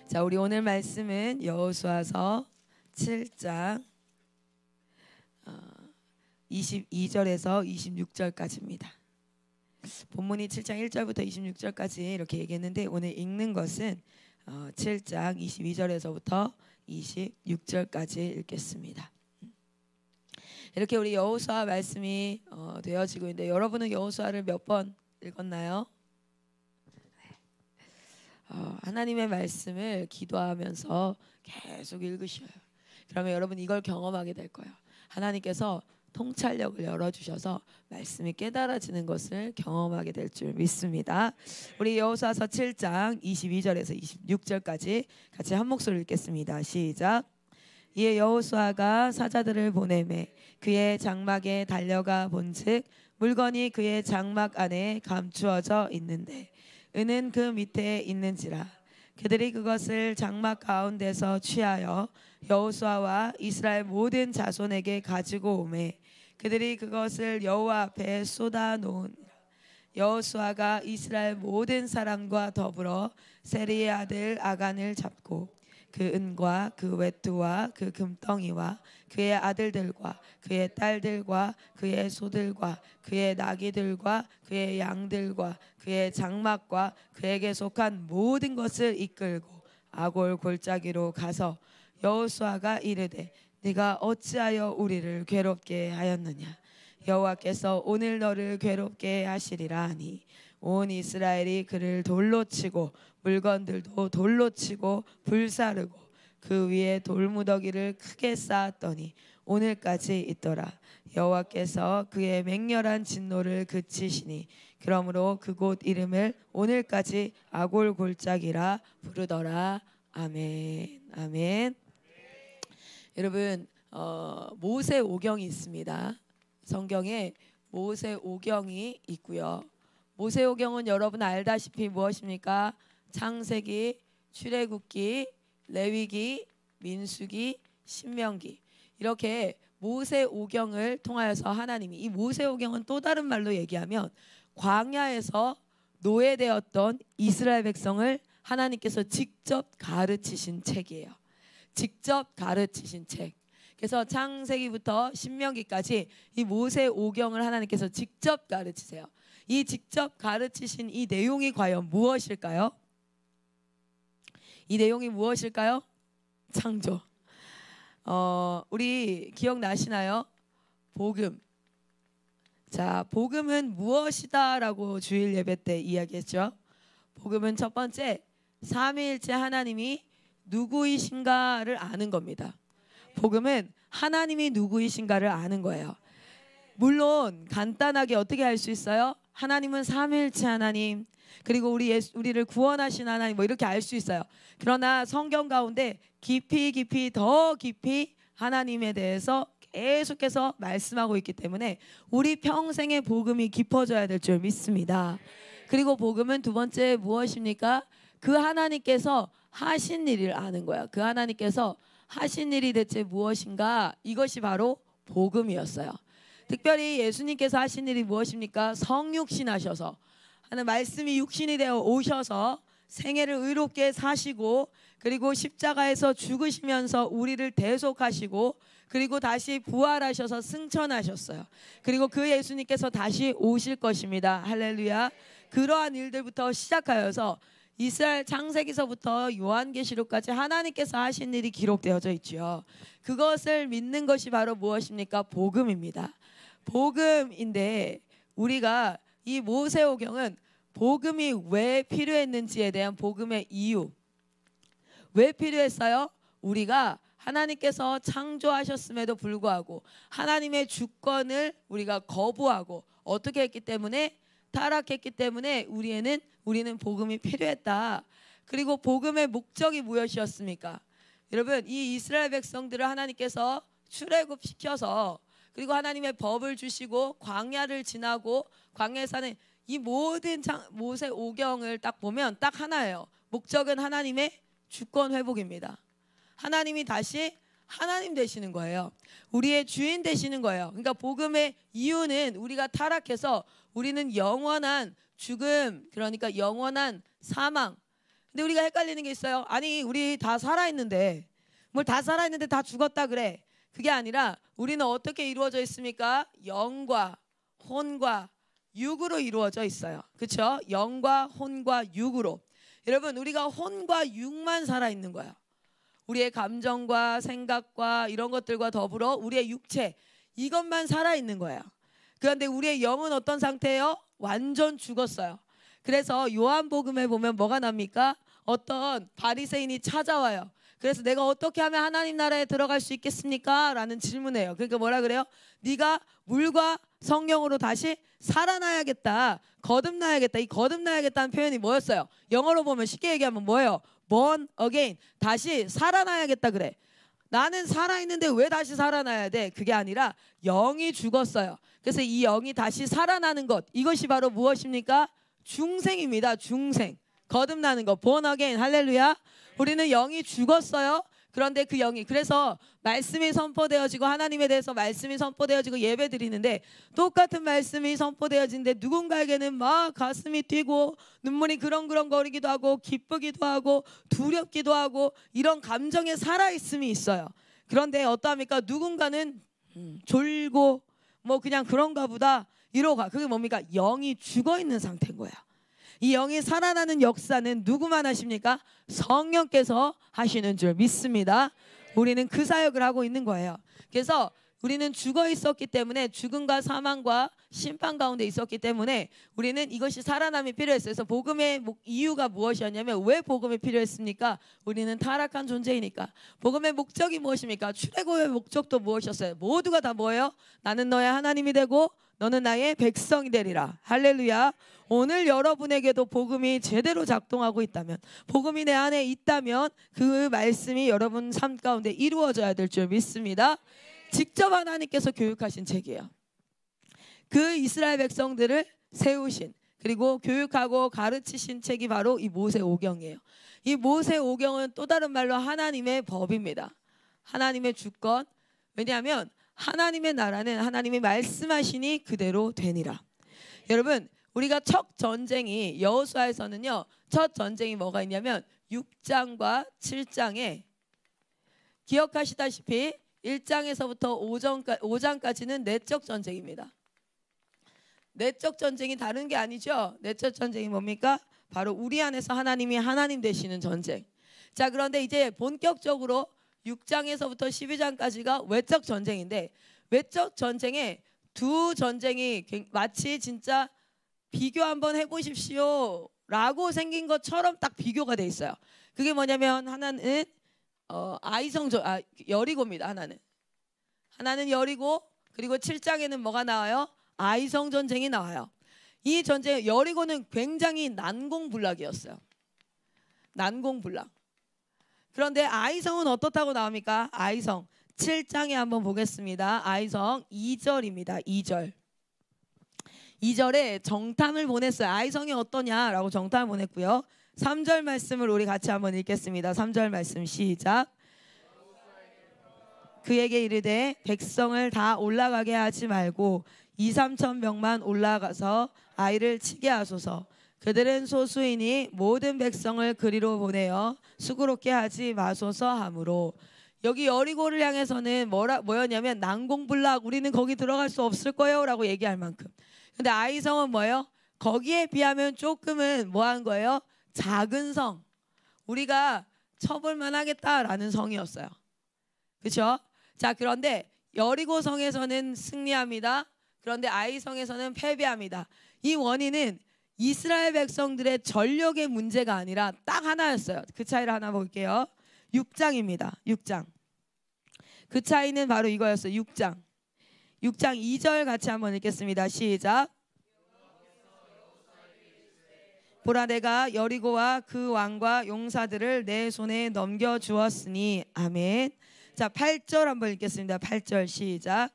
자, 우리 오늘 말씀은 여호수아서 7장 22절에서 26절까지입니다. 본문이 7장 1절부터 26절까지 이렇게 얘기했는데 오늘 읽는 것은 7장 22절에서부터 26절까지 읽겠습니다. 이렇게 우리 여호수아 말씀이 되어지고 있는데 여러분은 여호수아를 몇 번 읽었나요? 하나님의 말씀을 기도하면서 계속 읽으셔요. 그러면 여러분 이걸 경험하게 될 거예요. 하나님께서 통찰력을 열어주셔서 말씀이 깨달아지는 것을 경험하게 될 줄 믿습니다. 우리 여호수아서 7장 22절에서 26절까지 같이 한 목소리로 읽겠습니다. 시작. 이에 여호수아가 사자들을 보내매 그의 장막에 달려가 본즉 물건이 그의 장막 안에 감추어져 있는데 은은 그 밑에 있는지라. 그들이 그것을 장막 가운데서 취하여 여호수아와 이스라엘 모든 자손에게 가지고 오매 그들이 그것을 여호와 앞에 쏟아 놓으니라. 여호수아가 이스라엘 모든 사람과 더불어 세리의 아들 아간을 잡고 그 은과 그 외투와 그 금덩이와 그의 아들들과 그의 딸들과 그의 소들과 그의 나귀들과 그의 양들과 그의 장막과 그에게 속한 모든 것을 이끌고 아골 골짜기로 가서 여호수아가 이르되 네가 어찌하여 우리를 괴롭게 하였느냐. 여호와께서 오늘 너를 괴롭게 하시리라 하니 온 이스라엘이 그를 돌로 치고 물건들도 돌로 치고 불사르고 그 위에 돌무더기를 크게 쌓았더니 오늘까지 있더라. 여호와께서 그의 맹렬한 진노를 그치시니 그러므로 그곳 이름을 오늘까지 아골 골짜기라 부르더라. 아멘. 아멘. 여러분 모세 오경이 있습니다. 성경에 모세 오경이 있고요. 모세 오경은 여러분 알다시피 무엇입니까? 창세기, 출애굽기, 레위기, 민수기, 신명기 이렇게 모세 오경을 통하여서 하나님이 이 모세 오경은 또 다른 말로 얘기하면 광야에서 노예되었던 이스라엘 백성을 하나님께서 직접 가르치신 책이에요. 직접 가르치신 책. 그래서 창세기부터 신명기까지 이 모세 오경을 하나님께서 직접 가르치세요. 이 직접 가르치신 이 내용이 과연 무엇일까요? 이 내용이 무엇일까요? 창조. 우리 기억나시나요? 복음. 자, 복음은 무엇이다라고 주일 예배 때 이야기했죠. 복음은 첫 번째 삼위일체 하나님이 누구이신가를 아는 겁니다. 복음은 하나님이 누구이신가를 아는 거예요. 물론 간단하게 어떻게 알 수 있어요? 하나님은 삼위일체 하나님, 그리고 우리를 구원하신 하나님, 뭐 이렇게 알 수 있어요. 그러나 성경 가운데 깊이 더 깊이 하나님에 대해서 계속해서 말씀하고 있기 때문에 우리 평생의 복음이 깊어져야 될 줄 믿습니다. 그리고 복음은 두 번째 무엇입니까? 그 하나님께서 하신 일을 아는 거야. 그 하나님께서 하신 일이 대체 무엇인가? 이것이 바로 복음이었어요. 특별히 예수님께서 하신 일이 무엇입니까? 성육신 하셔서 하는 말씀이 육신이 되어 오셔서 생애를 의롭게 사시고 그리고 십자가에서 죽으시면서 우리를 대속하시고 그리고 다시 부활하셔서 승천하셨어요. 그리고 그 예수님께서 다시 오실 것입니다. 할렐루야. 그러한 일들부터 시작하여서 이스라엘 창세기서부터 요한계시록까지 하나님께서 하신 일이 기록되어져 있죠. 그것을 믿는 것이 바로 무엇입니까? 복음입니다. 복음인데 우리가 이 모세오경은 복음이 왜 필요했는지에 대한 복음의 이유. 왜 필요했어요? 우리가 하나님께서 창조하셨음에도 불구하고 하나님의 주권을 우리가 거부하고 어떻게 했기 때문에 타락했기 때문에 우리는 복음이 필요했다. 그리고 복음의 목적이 무엇이었습니까? 여러분 이 이스라엘 백성들을 하나님께서 출애굽시켜서 그리고 하나님의 법을 주시고 광야를 지나고 광야에 사는 이 모든 모세 오경을 딱 보면 딱 하나예요. 목적은 하나님의 주권 회복입니다. 하나님이 다시 하나님 되시는 거예요. 우리의 주인 되시는 거예요. 그러니까 복음의 이유는 우리가 타락해서 우리는 영원한 죽음, 그러니까 영원한 사망, 근데 우리가 헷갈리는 게 있어요. 아니 우리 다 살아있는데 뭘 다 살아있는데 다 죽었다 그래. 그게 아니라 우리는 어떻게 이루어져 있습니까? 영과 혼과 육으로 이루어져 있어요. 그렇죠? 영과 혼과 육으로. 여러분 우리가 혼과 육만 살아있는 거예요. 우리의 감정과 생각과 이런 것들과 더불어 우리의 육체 이것만 살아있는 거예요. 그런데 우리의 영은 어떤 상태예요? 완전 죽었어요. 그래서 요한복음에 보면 뭐가 납니까? 어떤 바리새인이 찾아와요. 그래서 내가 어떻게 하면 하나님 나라에 들어갈 수 있겠습니까? 라는 질문해요. 그러니까 뭐라 그래요? 네가 물과 성령으로 다시 살아나야겠다. 거듭나야겠다. 이 거듭나야겠다는 표현이 뭐였어요? 영어로 보면 쉽게 얘기하면 뭐예요? born again. 다시 살아나야겠다 그래. 나는 살아있는데 왜 다시 살아나야 돼? 그게 아니라 영이 죽었어요. 그래서 이 영이 다시 살아나는 것, 이것이 바로 무엇입니까? 중생입니다. 중생. 거듭나는 것. born again. 할렐루야. 우리는 영이 죽었어요. 그런데 그 영이, 그래서 말씀이 선포되어지고 하나님에 대해서 말씀이 선포되어지고 예배 드리는데 똑같은 말씀이 선포되어지는데 누군가에게는 막 가슴이 뛰고 눈물이 그렁그렁거리기도 하고 기쁘기도 하고 두렵기도 하고 이런 감정에 살아있음이 있어요. 그런데 어떠합니까? 누군가는 졸고 뭐 그냥 그런가 보다 이러고 가. 그게 뭡니까? 영이 죽어있는 상태인 거야. 이 영이 살아나는 역사는 누구만 하십니까? 성령께서 하시는 줄 믿습니다. 우리는 그 사역을 하고 있는 거예요. 그래서 우리는 죽어 있었기 때문에 죽음과 사망과 심판 가운데 있었기 때문에 우리는 이것이 살아남이 필요했어요. 그래서 복음의 이유가 무엇이었냐면 왜 복음이 필요했습니까? 우리는 타락한 존재이니까. 복음의 목적이 무엇입니까? 출애굽의 목적도 무엇이었어요? 모두가 다 뭐예요? 나는 너의 하나님이 되고 너는 나의 백성이 되리라. 할렐루야. 오늘 여러분에게도 복음이 제대로 작동하고 있다면, 복음이 내 안에 있다면 그 말씀이 여러분 삶 가운데 이루어져야 될 줄 믿습니다. 직접 하나님께서 교육하신 책이에요. 그 이스라엘 백성들을 세우신, 그리고 교육하고 가르치신 책이 바로 이 모세오경이에요. 이 모세오경은 또 다른 말로 하나님의 법입니다. 하나님의 주권. 왜냐하면 하나님의 나라는 하나님이 말씀하시니 그대로 되니라. 여러분, 우리가 첫 전쟁이 여호수아에서는요, 첫 전쟁이 뭐가 있냐면 6장과 7장에 기억하시다시피 1장에서부터 5장까지는 내적 전쟁입니다. 내적 전쟁이 다른 게 아니죠. 내적 전쟁이 뭡니까? 바로 우리 안에서 하나님이 하나님 되시는 전쟁. 자, 그런데 이제 본격적으로 6장에서부터 12장까지가 외적 전쟁인데, 외적 전쟁에 두 전쟁이 마치 진짜 비교 한번 해보십시오 라고 생긴 것처럼 딱 비교가 돼 있어요. 그게 뭐냐면 하나는 여리고입니다. 하나는 여리고, 그리고 7장에는 뭐가 나와요? 아이성 전쟁이 나와요. 이 전쟁, 여리고는 굉장히 난공불락이었어요. 난공불락. 그런데 아이성은 어떻다고 나옵니까? 아이성 7장에 한번 보겠습니다. 아이성 2절입니다. 2절. 2절에 정탐을 보냈어요. 아이성이 어떠냐라고 정탐을 보냈고요. 3절 말씀을 우리 같이 한번 읽겠습니다. 3절 말씀 시작. 그에게 이르되 백성을 다 올라가게 하지 말고 2~3천 명만 올라가서 아이를 치게 하소서. 그들은 소수이니 모든 백성을 그리로 보내어 수고롭게 하지 마소서 하므로. 여기 여리고를 향해서는 뭐였냐면 난공불락, 우리는 거기 들어갈 수 없을 거예요 라고 얘기할 만큼. 근데 아이성은 뭐예요? 거기에 비하면 조금은 뭐한 거예요? 작은 성, 우리가 쳐볼만 하겠다라는 성이었어요. 그렇죠? 자, 그런데 여리고 성에서는 승리합니다. 그런데 아이성에서는 패배합니다. 이 원인은 이스라엘 백성들의 전력의 문제가 아니라 딱 하나였어요. 그 차이를 하나 볼게요. 6장입니다. 6장. 그 차이는 바로 이거였어요. 6장 2절 같이 한번 읽겠습니다. 시작. 보라, 내가 여리고와 그 왕과 용사들을 내 손에 넘겨주었으니. 아멘. 자, 8절 한번 읽겠습니다. 8절 시작.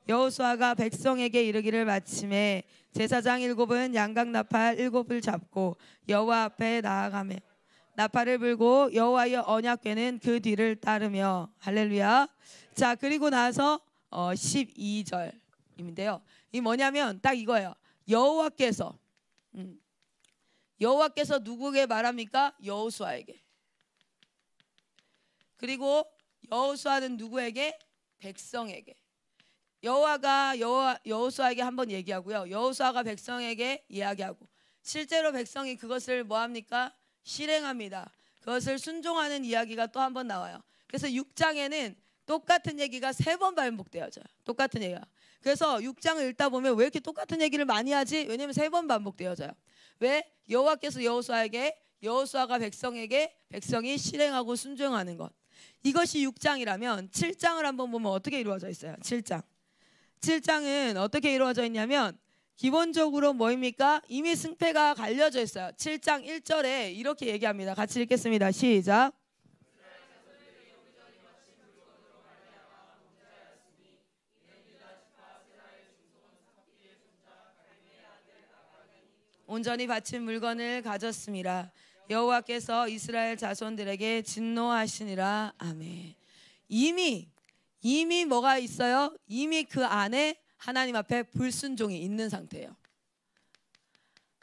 여호수아가 백성에게 이르기를 마침에 제사장 7은 양각 나팔 7을 잡고 여호와 앞에 나아가며 나팔을 불고 여호와의 언약궤는 그 뒤를 따르며. 할렐루야. 자, 그리고 나서 12절인데요. 이 뭐냐면 딱 이거예요. 여호와께서 여호와께서 누구에게 말합니까? 여호수아에게. 그리고 여호수아는 누구에게? 백성에게. 여호와가 여호수아에게 한번 얘기하고요. 여호수아가 백성에게 이야기하고 실제로 백성이 그것을 뭐합니까? 실행합니다. 그것을 순종하는 이야기가 또 한 번 나와요. 그래서 6장에는 똑같은 얘기가 3번 반복되어져요. 똑같은 얘기가. 그래서 6장을 읽다 보면 왜 이렇게 똑같은 얘기를 많이 하지? 왜냐하면 3번 반복되어져요. 왜? 여호와께서 여호수아에게, 여호수아가 백성에게, 백성이 실행하고 순종하는 것. 이것이 6장이라면 7장을 한번 보면 어떻게 이루어져 있어요? 7장은 어떻게 이루어져 있냐면 기본적으로 뭐입니까? 이미 승패가 갈려져 있어요. 7장 1절에 이렇게 얘기합니다. 같이 읽겠습니다. 시작. 온전히 바친 물건을 가졌습니다. 여호와께서 이스라엘 자손들에게 진노하시니라. 아멘. 이미 뭐가 있어요? 이미 그 안에 하나님 앞에 불순종이 있는 상태예요.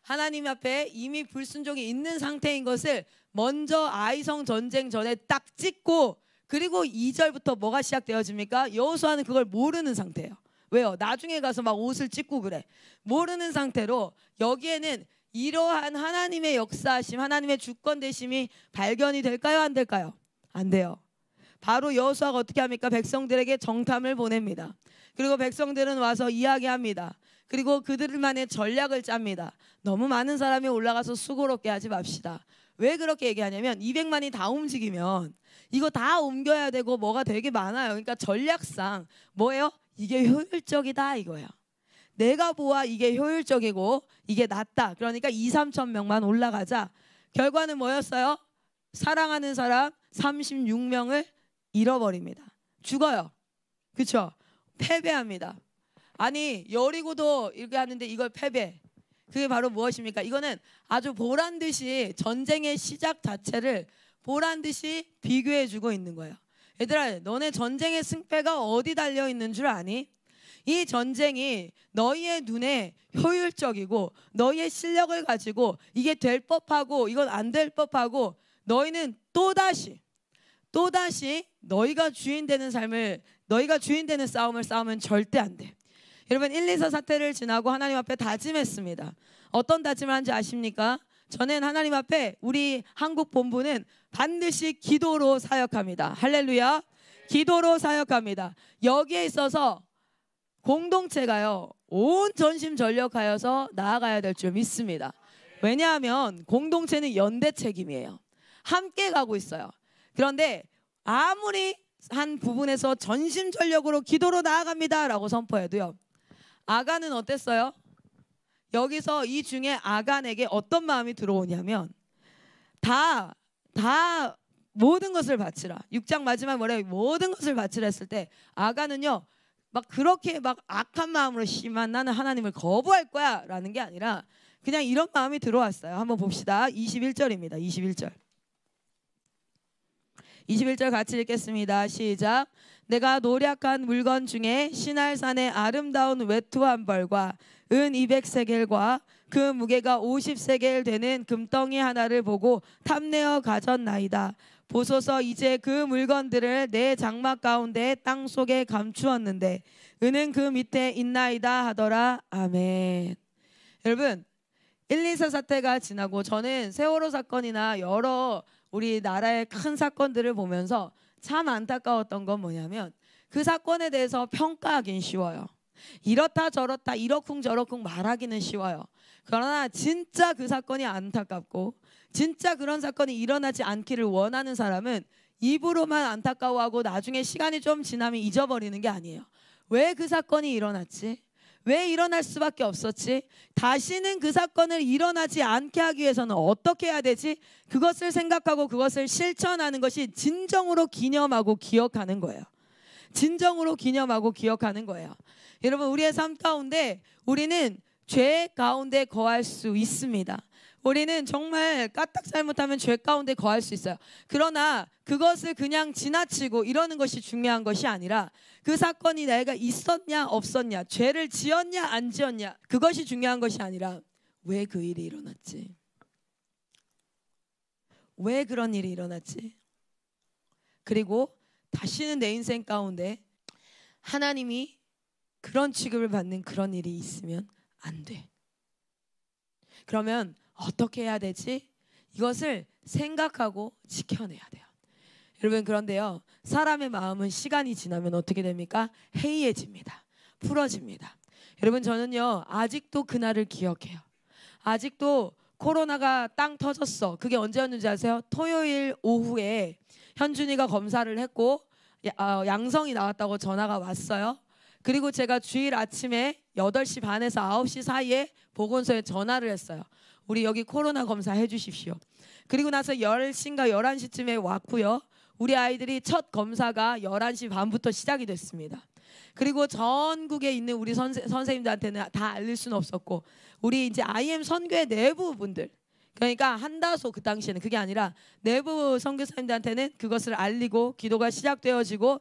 하나님 앞에 이미 불순종이 있는 상태인 것을 먼저 아이성 전쟁 전에 딱 찍고, 그리고 2절부터 뭐가 시작되어집니까? 여호수아는 그걸 모르는 상태예요. 왜요? 나중에 가서 막 옷을 찢고 그래. 모르는 상태로 여기에는 이러한 하나님의 역사하심, 하나님의 주권되심이 발견이 될까요? 안 될까요? 안 돼요. 바로 여호수아가 어떻게 합니까? 백성들에게 정탐을 보냅니다. 그리고 백성들은 와서 이야기합니다. 그리고 그들만의 전략을 짭니다. 너무 많은 사람이 올라가서 수고롭게 하지 맙시다. 왜 그렇게 얘기하냐면 200만이 다 움직이면 이거 다 옮겨야 되고 뭐가 되게 많아요. 그러니까 전략상 뭐예요? 이게 효율적이다 이거야. 내가 보아 이게 효율적이고 이게 낫다. 그러니까 2~3천 명만 올라가자. 결과는 뭐였어요? 사랑하는 사람 36명을 잃어버립니다. 죽어요. 그렇죠? 패배합니다. 아니 여리고도 이렇게 하는데 이걸 패배. 그게 바로 무엇입니까? 이거는 아주 보란듯이 전쟁의 시작 자체를 보란듯이 비교해주고 있는 거예요. 얘들아, 너네 전쟁의 승패가 어디 달려있는 줄 아니? 이 전쟁이 너희의 눈에 효율적이고 너희의 실력을 가지고 이게 될 법하고 이건 안 될 법하고 너희는 또다시 너희가 주인 되는 싸움을 싸우면 절대 안 돼. 여러분 1~2~4 사태를 지나고 하나님 앞에 다짐했습니다. 어떤 다짐을 한지 아십니까? 저는 하나님 앞에 우리 한국 본부는 반드시 기도로 사역합니다. 할렐루야. 기도로 사역합니다. 여기에 있어서 공동체가요 온 전심 전력하여서 나아가야 될 줄 믿습니다. 왜냐하면 공동체는 연대 책임이에요. 함께 가고 있어요. 그런데 아무리 한 부분에서 전심전력으로 기도로 나아갑니다 라고 선포해도요, 아간은 어땠어요? 여기서 이 중에 아간에게 어떤 마음이 들어오냐면 다 모든 것을 바치라. 6장 마지막 뭐래요? 모든 것을 바치라 했을 때 아간은요 막 그렇게 막 악한 마음으로 심한 나는 하나님을 거부할 거야 라는 게 아니라 그냥 이런 마음이 들어왔어요. 한번 봅시다. 21절입니다. 21절 같이 읽겠습니다. 시작. 내가 노략한 물건 중에 시날산의 아름다운 외투 한 벌과 은 200세겔과 그 무게가 50세겔 되는 금덩이 하나를 보고 탐내어 가졌나이다. 보소서, 이제 그 물건들을 내 장막 가운데 땅 속에 감추었는데 은은 그 밑에 있나이다 하더라. 아멘. 여러분 1~2~4 사태가 지나고 저는 세월호 사건이나 여러 우리나라의 큰 사건들을 보면서 참 안타까웠던 건 뭐냐면 그 사건에 대해서 평가하기는 쉬워요. 이렇다 저렇다 이러쿵저러쿵 말하기는 쉬워요. 그러나 진짜 그 사건이 안타깝고 진짜 그런 사건이 일어나지 않기를 원하는 사람은 입으로만 안타까워하고 나중에 시간이 좀 지나면 잊어버리는 게 아니에요. 왜 그 사건이 일어났지? 왜 일어날 수밖에 없었지? 다시는 그 사건을 일어나지 않게 하기 위해서는 어떻게 해야 되지? 그것을 생각하고 그것을 실천하는 것이 진정으로 기념하고 기억하는 거예요. 진정으로 기념하고 기억하는 거예요. 여러분 우리의 삶 가운데 우리는 죄 가운데 거할 수 있습니다. 우리는 정말 까딱 잘못하면 죄 가운데 거할 수 있어요. 그러나 그것을 그냥 지나치고 이러는 것이 중요한 것이 아니라 그 사건이 내가 있었냐 없었냐, 죄를 지었냐 안 지었냐, 그것이 중요한 것이 아니라 왜 그 일이 일어났지? 왜 그런 일이 일어났지? 그리고 다시는 내 인생 가운데 하나님이 그런 취급을 받는 그런 일이 있으면 안 돼. 그러면 어떻게 해야 되지? 이것을 생각하고 지켜내야 돼요. 여러분, 그런데요, 사람의 마음은 시간이 지나면 어떻게 됩니까? 해이해집니다. 풀어집니다. 여러분, 저는요 아직도 그날을 기억해요. 아직도 코로나가 땅 터졌어. 그게 언제였는지 아세요? 토요일 오후에 현준이가 검사를 했고 양성이 나왔다고 전화가 왔어요. 그리고 제가 주일 아침에 8시 반에서 9시 사이에 보건소에 전화를 했어요. 우리 여기 코로나 검사 해주십시오. 그리고 나서 10시인가 11시쯤에 왔고요. 우리 아이들이 첫 검사가 11시 반부터 시작이 됐습니다. 그리고 전국에 있는 우리 선생님들한테는 다 알릴 수는 없었고, 우리 이제 IM 선교회 내부 분들, 그러니까 한다소 그 당시에는 그게 아니라 내부 선교사님들한테는 그것을 알리고 기도가 시작되어지고,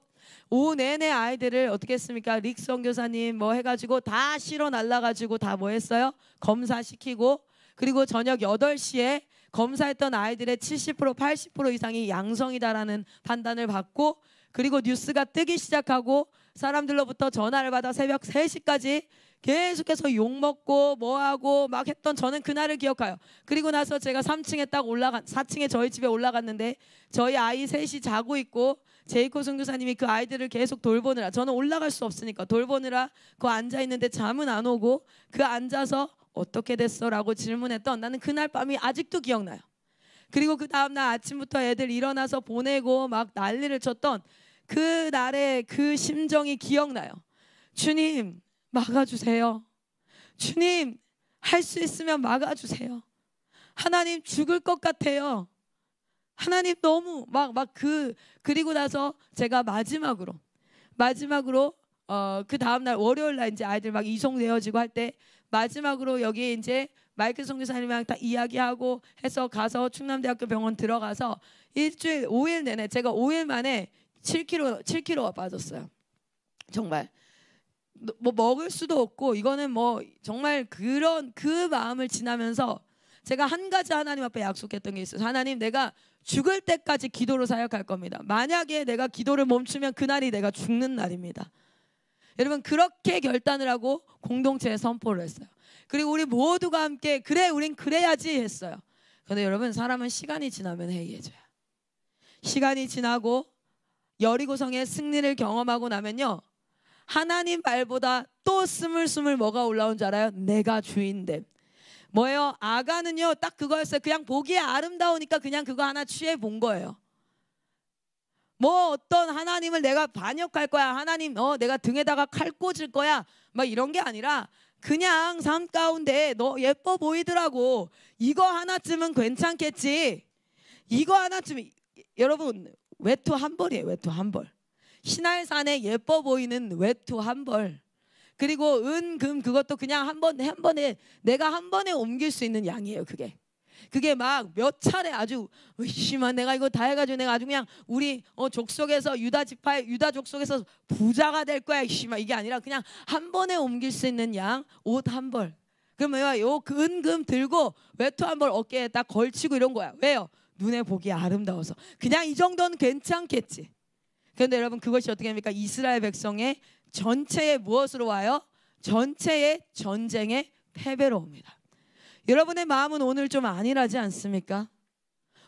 오후 내내 아이들을 어떻게 했습니까? 릭 선교사님 뭐 해가지고 다 실어 날라가지고 다 뭐 했어요? 검사시키고, 그리고 저녁 8시에 검사했던 아이들의 70% 80% 이상이 양성이다라는 판단을 받고, 그리고 뉴스가 뜨기 시작하고 사람들로부터 전화를 받아 새벽 3시까지 계속해서 욕먹고 뭐하고 막 했던, 저는 그날을 기억해요. 그리고 나서 제가 3층에 딱 4층에 저희 집에 올라갔는데 저희 아이 셋이 자고 있고 제이코 선교사님이 그 아이들을 계속 돌보느라, 저는 올라갈 수 없으니까 돌보느라 그 앉아있는데 잠은 안 오고, 그 앉아서 어떻게 됐어? 라고 질문했던, 나는 그날 밤이 아직도 기억나요. 그리고 그 다음날 아침부터 애들 일어나서 보내고 막 난리를 쳤던 그날의 그 심정이 기억나요. 주님 막아주세요. 주님 할 수 있으면 막아주세요. 하나님 죽을 것 같아요. 하나님 너무 그리고 나서 제가 마지막으로 그 다음날 월요일날 이제 아이들 막 이송되어지고 할 때 마지막으로 여기 이제 마이클 선교사님이랑 다 이야기하고 해서 가서 충남대학교 병원 들어가서 일주일 5일 내내 제가 5일 만에 7kg가 빠졌어요. 정말 뭐 먹을 수도 없고, 이거는 뭐 정말 그런 그 마음을 지나면서 제가 한 가지 하나님 앞에 약속했던 게 있어요. 하나님, 내가 죽을 때까지 기도로 사역할 겁니다. 만약에 내가 기도를 멈추면 그날이 내가 죽는 날입니다. 여러분, 그렇게 결단을 하고 공동체에 선포를 했어요. 그리고 우리 모두가 함께 그래 우린 그래야지 했어요. 그런데 여러분, 사람은 시간이 지나면 해이해져요. 시간이 지나고 여리고성의 승리를 경험하고 나면요, 하나님 말보다 또 스물스물 뭐가 올라온 줄 알아요? 내가 주인됨. 뭐예요? 아가는요 딱 그거였어요. 그냥 보기에 아름다우니까 그냥 그거 하나 취해 본 거예요. 뭐 어떤 하나님을 내가 반역할 거야, 하나님 내가 등에다가 칼 꽂을 거야, 막 이런 게 아니라 그냥 삶 가운데 너 예뻐 보이더라고, 이거 하나쯤은 괜찮겠지, 이거 하나쯤. 여러분, 외투 한 벌이에요. 외투 한 벌. 신할산에 예뻐 보이는 외투 한 벌. 그리고 은, 금 그것도 그냥 한 번에 내가 한 번에 옮길 수 있는 양이에요. 그게 막 몇 차례 아주 의심한, 내가 이거 다 해가지고 내가 아주 그냥 우리 족속에서 유다 족속에서 부자가 될 거야 이게 아니라 그냥 한 번에 옮길 수 있는 양, 옷 한 벌. 그러면 요 은금 들고 외투 한 벌 어깨에 딱 걸치고 이런 거야. 왜요? 눈에 보기 아름다워서. 그냥 이 정도는 괜찮겠지. 그런데 여러분, 그것이 어떻게 합니까? 이스라엘 백성의 전체의 무엇으로 와요? 전체의 전쟁의 패배로 옵니다. 여러분의 마음은 오늘 좀 안일하지 않습니까?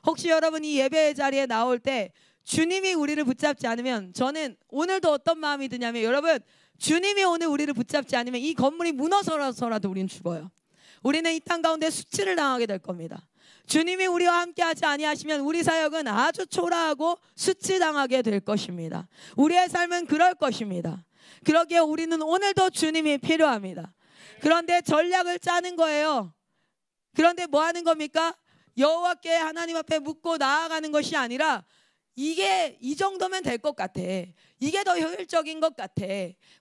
혹시 여러분이 예배 자리에 나올 때 주님이 우리를 붙잡지 않으면, 저는 오늘도 어떤 마음이 드냐면, 여러분, 주님이 오늘 우리를 붙잡지 않으면 이 건물이 무너져서라도 우리는 죽어요. 우리는 이 땅 가운데 수치를 당하게 될 겁니다. 주님이 우리와 함께하지 아니하시면 우리 사역은 아주 초라하고 수치당하게 될 것입니다. 우리의 삶은 그럴 것입니다. 그러기에 우리는 오늘도 주님이 필요합니다. 그런데 전략을 짜는 거예요. 그런데 뭐 하는 겁니까? 여호와께 하나님 앞에 묻고 나아가는 것이 아니라, 이게 이 정도면 될 것 같아, 이게 더 효율적인 것 같아,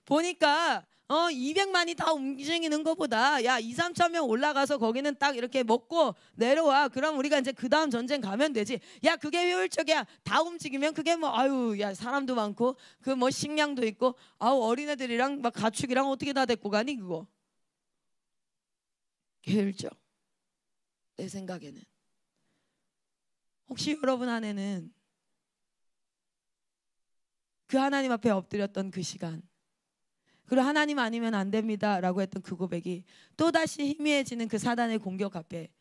보니까 200만이 다 움직이는 것보다 야 2, 3천 명 올라가서 거기는 딱 이렇게 먹고 내려와. 그럼 우리가 이제 그 다음 전쟁 가면 되지. 야 그게 효율적이야. 다 움직이면 그게 뭐 아유 야 사람도 많고 그 뭐 식량도 있고 아우 어린애들이랑 막 가축이랑 어떻게 다 데리고 가니 그거. 효율적. 내 생각에는. 혹시 여러분 안에는 그 하나님 앞에 엎드렸던 그 시간, 그리고 하나님 아니면 안 됩니다 라고 했던 그 고백이 또다시 희미해지는 그 사단의 공격 앞에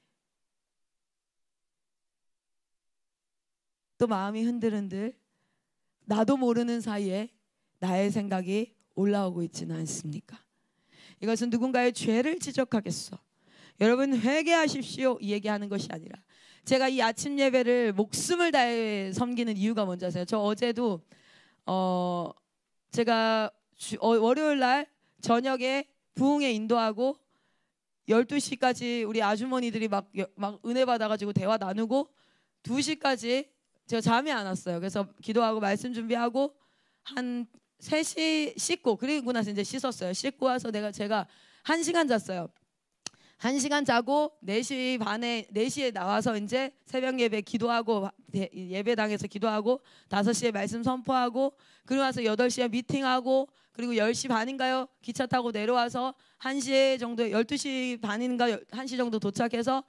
또 마음이 흔들흔들 나도 모르는 사이에 나의 생각이 올라오고 있지는 않습니까? 이것은 누군가의 죄를 지적하겠어. 여러분 회개하십시오 이 얘기하는 것이 아니라, 제가 이 아침 예배를 목숨을 다해 섬기는 이유가 뭔지 아세요? 저 어제도 제가 월요일 날 저녁에 부흥회 인도하고 12시까지 우리 아주머니들이 막 은혜 받아가지고 대화 나누고 2시까지 제가 잠이 안 왔어요. 그래서 기도하고 말씀 준비하고 한 3시 씻고, 그리고 나서 이제 씻었어요. 씻고 와서 제가 1시간 잤어요. 1시간 자고 4시 반에 4시에 나와서 이제 새벽 예배 기도하고 예배당에서 기도하고 5시에 말씀 선포하고, 그리고 나서 8시에 미팅하고, 그리고 10시 반인가요? 기차 타고 내려와서 1시 정도, 12시 반인가 1시 정도 도착해서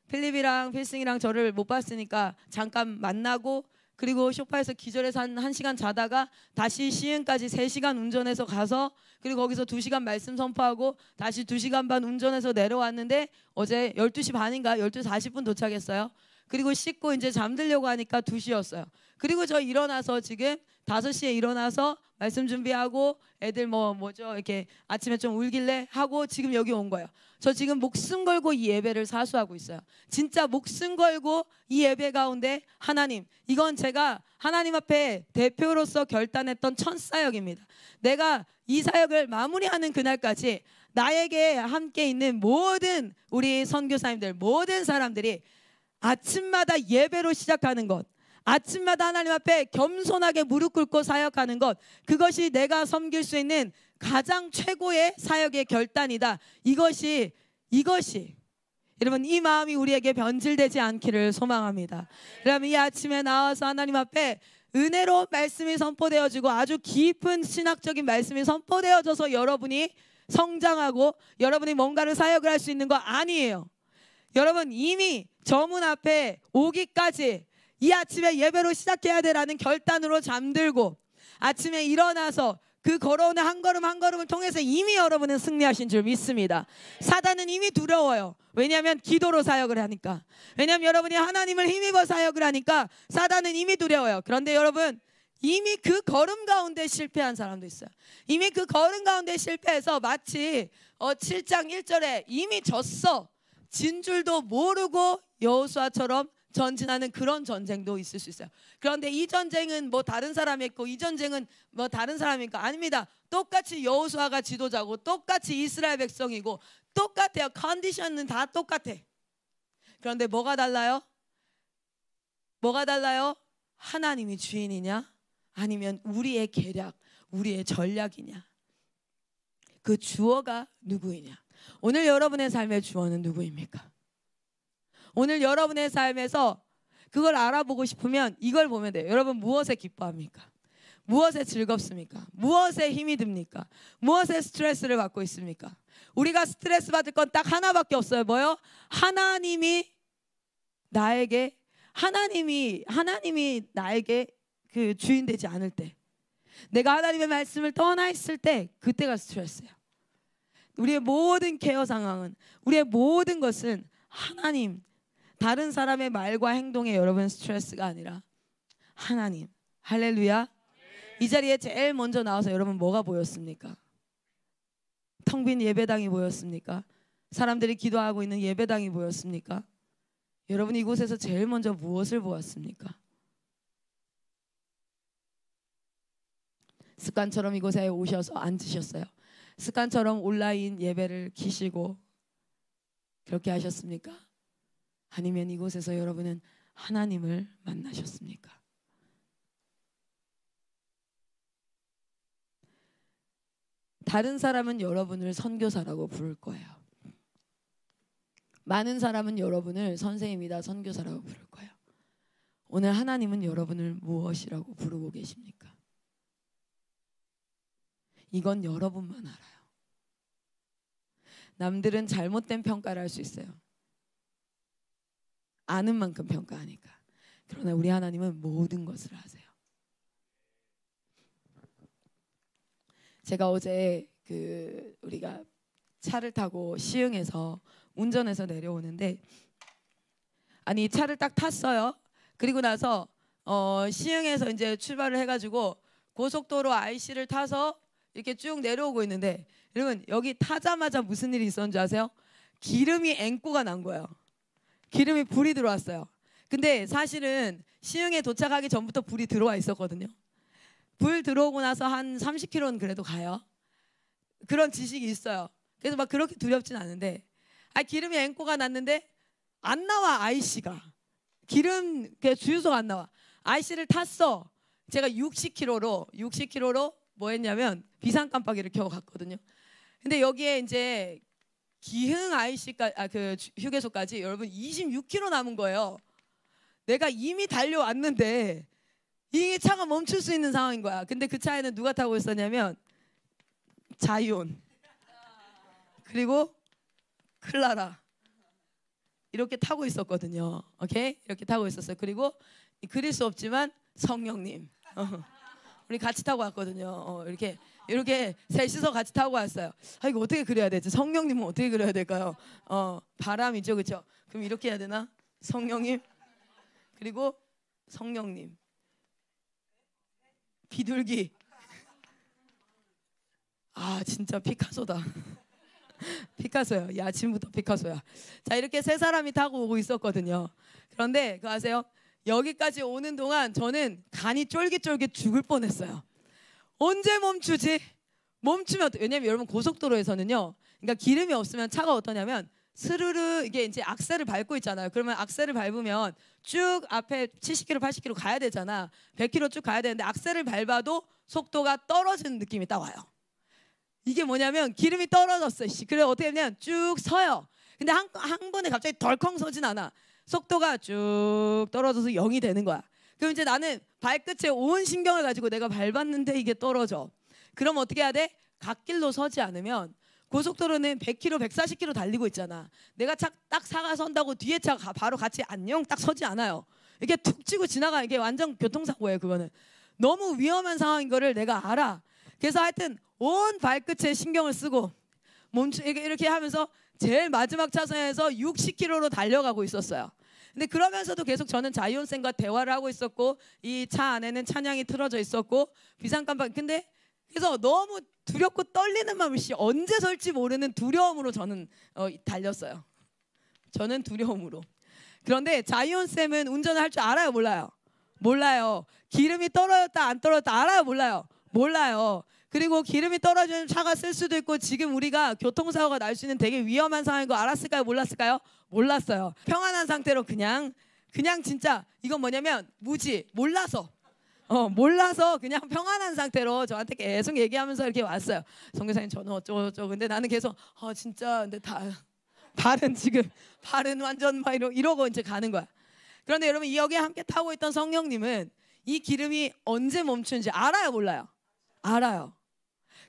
필립이랑 필승이랑 저를 못 봤으니까 잠깐 만나고, 그리고 소파에서 기절해서 한 1시간 자다가 다시 시흥까지 3시간 운전해서 가서, 그리고 거기서 2시간 말씀 선포하고 다시 2시간 반 운전해서 내려왔는데 어제 12시 반인가 12시 40분 도착했어요. 그리고 씻고 이제 잠들려고 하니까 2시였어요. 그리고 저 일어나서 지금 5시에 일어나서 말씀 준비하고 애들 뭐죠 이렇게 아침에 좀 울길래 하고 지금 여기 온 거예요. 저 지금 목숨 걸고 이 예배를 사수하고 있어요. 진짜 목숨 걸고 이 예배 가운데 하나님, 이건 제가 하나님 앞에 대표로서 결단했던 첫 사역입니다. 내가 이 사역을 마무리하는 그날까지 나에게 함께 있는 모든 우리 선교사님들, 모든 사람들이 아침마다 예배로 시작하는 것, 아침마다 하나님 앞에 겸손하게 무릎 꿇고 사역하는 것, 그것이 내가 섬길 수 있는 가장 최고의 사역의 결단이다. 이것이 여러분 이 마음이 우리에게 변질되지 않기를 소망합니다. 여러분 이 아침에 나와서 하나님 앞에 은혜로 말씀이 선포되어지고 아주 깊은 신학적인 말씀이 선포되어져서 여러분이 성장하고 여러분이 뭔가를 사역을 할 수 있는 거 아니에요. 여러분 이미 저 문 앞에 오기까지 이 아침에 예배로 시작해야 되라는 결단으로 잠들고 아침에 일어나서 그 걸어오는 한 걸음 한 걸음을 통해서 이미 여러분은 승리하신 줄 믿습니다. 사단은 이미 두려워요. 왜냐하면 기도로 사역을 하니까, 왜냐하면 여러분이 하나님을 힘입어 사역을 하니까 사단은 이미 두려워요. 그런데 여러분 이미 그 걸음 가운데 실패한 사람도 있어요. 이미 그 걸음 가운데 실패해서 마치 7장 1절에 이미 졌어, 진 줄도 모르고 여호수아처럼 전진하는 그런 전쟁도 있을 수 있어요. 그런데 이 전쟁은 뭐 다른 사람이 있고 이 전쟁은 뭐 다른 사람이니까 아닙니다. 똑같이 여호수아가 지도자고 똑같이 이스라엘 백성이고 똑같아요. 컨디션은 다 똑같아. 그런데 뭐가 달라요? 뭐가 달라요? 하나님이 주인이냐 아니면 우리의 계략, 우리의 전략이냐, 그 주어가 누구이냐. 오늘 여러분의 삶의 주어는 누구입니까? 오늘 여러분의 삶에서 그걸 알아보고 싶으면 이걸 보면 돼요. 여러분 무엇에 기뻐합니까? 무엇에 즐겁습니까? 무엇에 힘이 듭니까? 무엇에 스트레스를 받고 있습니까? 우리가 스트레스 받을 건 딱 하나밖에 없어요. 뭐요? 하나님이 나에게 그 주인 되지 않을 때, 내가 하나님의 말씀을 떠나 있을 때, 그때가 스트레스예요. 우리의 모든 케어 상황은, 우리의 모든 것은 하나님, 다른 사람의 말과 행동에 여러분 스트레스가 아니라 하나님. 할렐루야. 이 자리에 제일 먼저 나와서 여러분 뭐가 보였습니까? 텅 빈 예배당이 보였습니까? 사람들이 기도하고 있는 예배당이 보였습니까? 여러분 이곳에서 제일 먼저 무엇을 보았습니까? 습관처럼 이곳에 오셔서 앉으셨어요? 습관처럼 온라인 예배를 키시고 그렇게 하셨습니까? 아니면 이곳에서 여러분은 하나님을 만나셨습니까? 다른 사람은 여러분을 선교사라고 부를 거예요. 많은 사람은 여러분을 선생님이다, 선교사라고 부를 거예요. 오늘 하나님은 여러분을 무엇이라고 부르고 계십니까? 이건 여러분만 알아요. 남들은 잘못된 평가를 할 수 있어요. 아는 만큼 평가하니까. 그러나 우리 하나님은 모든 것을 아세요. 제가 어제 우리가 차를 타고 시흥에서 운전해서 내려오는데, 아니 차를 딱 탔어요. 그리고 나서 시흥에서 이제 출발을 해가지고 고속도로 IC를 타서 이렇게 쭉 내려오고 있는데, 여러분 여기 타자마자 무슨 일이 있었는지 아세요? 기름이 앵꼬가 난 거예요. 기름이 불이 들어왔어요. 근데 사실은 시흥에 도착하기 전부터 불이 들어와 있었거든요. 불 들어오고 나서 한 30km는 그래도 가요. 그런 지식이 있어요. 그래서 막 그렇게 두렵진 않은데, 기름이 앵꼬가 났는데 안 나와. IC가 기름 주유소가 안 나와. IC를 탔어. 제가 60km로 뭐 했냐면 비상 깜빡이를 켜고 갔거든요. 근데 여기에 이제 기흥 IC까지 그 휴게소까지 여러분 26km 남은 거예요. 내가 이미 달려왔는데 이 차가 멈출 수 있는 상황인 거야. 근데 그 차에는 누가 타고 있었냐면 자이온 그리고 클라라 이렇게 타고 있었거든요. 오케이? 이렇게 타고 있었어요. 그리고 그릴 수 없지만 성령님 우리 같이 타고 왔거든요. 이렇게 셋이서 같이 타고 왔어요. 이거 어떻게 그려야 되지? 성령님은 어떻게 그려야 될까요? 바람이죠, 그렇죠? 그럼 이렇게 해야 되나? 성령님 그리고 성령님 비둘기. 진짜 피카소다. 피카소야. 아침부터 피카소야. 자, 이렇게 세 사람이 타고 오고 있었거든요. 그런데 그거 아세요? 여기까지 오는 동안 저는 간이 쫄깃쫄깃 죽을 뻔했어요. 언제 멈추지? 멈추면 왜냐면 여러분 고속도로에서는요, 그러니까 기름이 없으면 차가 어떠냐면 스르르 이게 이제 악셀을 밟고 있잖아요. 그러면 악셀을 밟으면 쭉 앞에 70km, 80km 가야 되잖아. 100km 쭉 가야 되는데 악셀을 밟아도 속도가 떨어지는 느낌이 딱 와요. 이게 뭐냐면 기름이 떨어졌어. 그래 어떻게 하면 쭉 서요. 근데 한 번에 갑자기 덜컹 서진 않아. 속도가 쭉 떨어져서 0이 되는 거야. 그럼 이제 나는 발끝에 온 신경을 가지고 내가 밟았는데 이게 떨어져. 그럼 어떻게 해야 돼? 갓길로 서지 않으면 고속도로는 100km, 140km 달리고 있잖아. 내가 딱 사가 선다고 뒤에 차가 바로 같이 안녕 딱 서지 않아요. 이게 툭 치고 지나가. 이게 완전 교통사고예요. 그거는 너무 위험한 상황인 거를 내가 알아. 그래서 하여튼 온 발끝에 신경을 쓰고 이렇게 하면서 제일 마지막 차선에서 60km로 달려가고 있었어요. 근데 그러면서도 계속 저는 자이온쌤과 대화를 하고 있었고 이 차 안에는 찬양이 틀어져 있었고 비상깜빡이. 근데 그래서 너무 두렵고 떨리는 마음이 언제 설지 모르는 두려움으로 저는 달렸어요. 저는 두려움으로. 그런데 자이온쌤은 운전을 할 줄 알아요? 몰라요? 몰라요. 기름이 떨어졌다 안 떨어졌다 알아요? 몰라요? 몰라요. 그리고 기름이 떨어지는 차가 쓸 수도 있고 지금 우리가 교통사고가 날 수 있는 되게 위험한 상황인 거 알았을까요? 몰랐을까요? 몰랐어요. 평안한 상태로 그냥 진짜 이건 뭐냐면 몰라서 그냥 평안한 상태로 저한테 계속 얘기하면서 이렇게 왔어요. 선교사님 저는 어쩌고 근데 나는 계속 진짜 근데 발은 완전 막 이러고 이제 가는 거야. 그런데 여러분 여기에 함께 타고 있던 성령님은 이 기름이 언제 멈추는지 알아요? 몰라요? 알아요.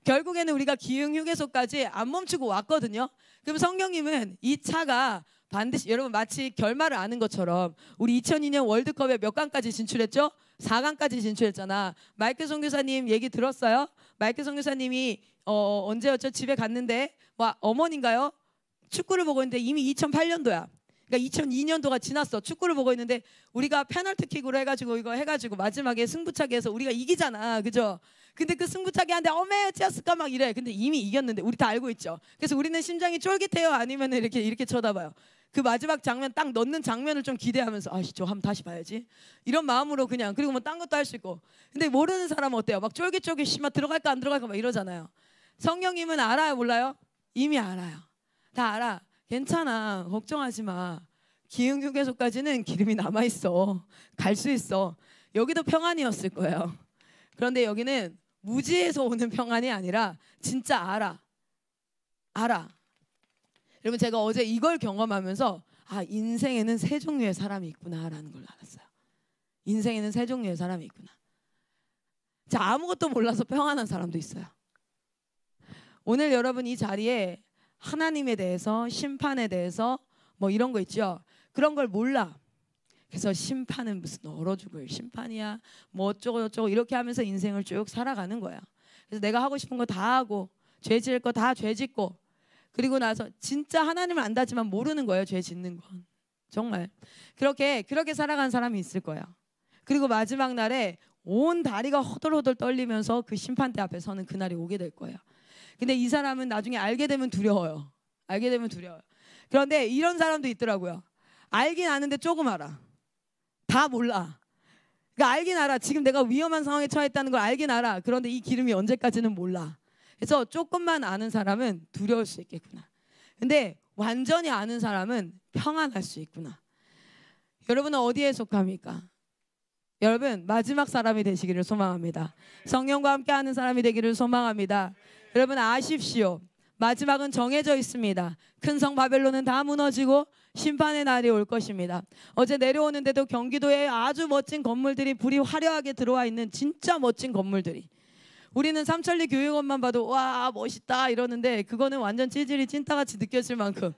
결국에는 우리가 기흥 휴게소까지 안 멈추고 왔거든요. 그럼 성령님은 이 차가 반드시 여러분 마치 결말을 아는 것처럼 우리 2002년 월드컵에 몇 강까지 진출했죠? 4강까지 진출했잖아. 마이클 선교사님 얘기 들었어요? 마이클 선교사님이 언제였죠? 집에 갔는데 어머니인가요? 축구를 보고 있는데 이미 2008년도야. 그러니까 2002년도가 지났어. 축구를 보고 있는데 우리가 페널티킥으로 해가지고 마지막에 승부차기에서 우리가 이기잖아, 그죠? 근데 그 승부차기 하는데 어메치였을까 막 이래. 근데 이미 이겼는데 우리 다 알고 있죠. 그래서 우리는 심장이 쫄깃해요? 아니면 이렇게 쳐다봐요? 그 마지막 장면 딱 넣는 장면을 좀 기대하면서 저 한번 다시 봐야지 이런 마음으로 그냥. 그리고 뭐 딴 것도 할 수 있고. 근데 모르는 사람은 어때요? 막 쫄깃쫄깃 막 들어갈까 안 들어갈까 막 이러잖아요. 성령님은 알아요? 몰라요? 이미 알아요. 다 알아. 괜찮아. 걱정하지 마. 기흥 휴게소까지는 기름이 남아있어. 갈 수 있어. 여기도 평안이었을 거예요. 그런데 여기는 무지에서 오는 평안이 아니라 진짜 알아. 여러분 제가 어제 이걸 경험하면서 인생에는 세 종류의 사람이 있구나라는 걸 알았어요. 인생에는 세 종류의 사람이 있구나. 자, 아무것도 몰라서 평안한 사람도 있어요. 오늘 여러분 이 자리에 하나님에 대해서 심판에 대해서 뭐 이런 거 있죠. 그런 걸 몰라. 그래서 심판은 무슨 얼어 죽을 심판이야, 뭐 어쩌고 저쩌고 이렇게 하면서 인생을 쭉 살아가는 거야. 그래서 내가 하고 싶은 거 다 하고 죄 지을 거 다 죄 짓고, 그리고 나서 진짜 하나님을 안다지만 모르는 거예요. 죄 짓는 건 정말 그렇게 살아간 사람이 있을 거야. 그리고 마지막 날에 온 다리가 허덜허덜 떨리면서 그 심판대 앞에 서는 그날이 오게 될 거예요. 근데 이 사람은 나중에 알게 되면 두려워요. 알게 되면 두려워요. 그런데 이런 사람도 있더라고요. 알긴 아는데 조금 알아. 다 몰라. 그러니까 알긴 알아. 지금 내가 위험한 상황에 처했다는 걸 알긴 알아. 그런데 이 기름이 언제까지는 몰라. 그래서 조금만 아는 사람은 두려울 수 있겠구나. 근데 완전히 아는 사람은 평안할 수 있구나. 여러분은 어디에 속합니까? 여러분 마지막 사람이 되시기를 소망합니다. 성령과 함께 하는 사람이 되기를 소망합니다. 여러분 아십시오. 마지막은 정해져 있습니다. 큰 성 바벨론은 다 무너지고 심판의 날이 올 것입니다. 어제 내려오는데도 경기도에 아주 멋진 건물들이 불이 화려하게 들어와 있는 진짜 멋진 건물들이, 우리는 삼천리 교육원만 봐도 와 멋있다 이러는데 그거는 완전 찌질이 찐따같이 느껴질 만큼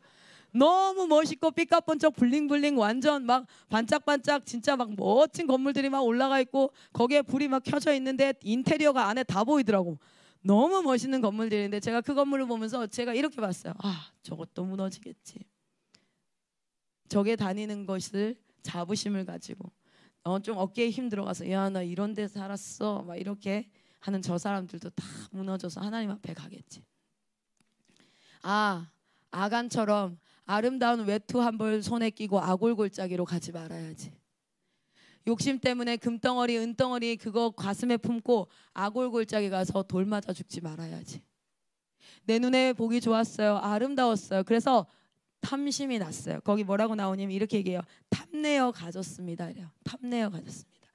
너무 멋있고 삐까뻔쩍 블링블링 완전 막 반짝반짝 진짜 막 멋진 건물들이 막 올라가 있고 거기에 불이 막 켜져 있는데 인테리어가 안에 다 보이더라고. 너무 멋있는 건물들인데 제가 그 건물을 보면서 제가 이렇게 봤어요. 아 저것도 무너지겠지. 저게 다니는 것을 자부심을 가지고 좀 어깨에 힘 들어가서 야 나 이런 데 살았어 막 이렇게 하는 저 사람들도 다 무너져서 하나님 앞에 가겠지. 아간처럼 아름다운 외투 한 벌 손에 끼고 아골골짜기로 가지 말아야지. 욕심 때문에 금덩어리 은덩어리 그거 가슴에 품고 아골골짜기 가서 돌 맞아 죽지 말아야지. 내 눈에 보기 좋았어요. 아름다웠어요. 그래서 탐심이 났어요. 거기 뭐라고 나오냐면 이렇게 얘기해요. 탐내어 가졌습니다. 이래요. 탐내어 가졌습니다.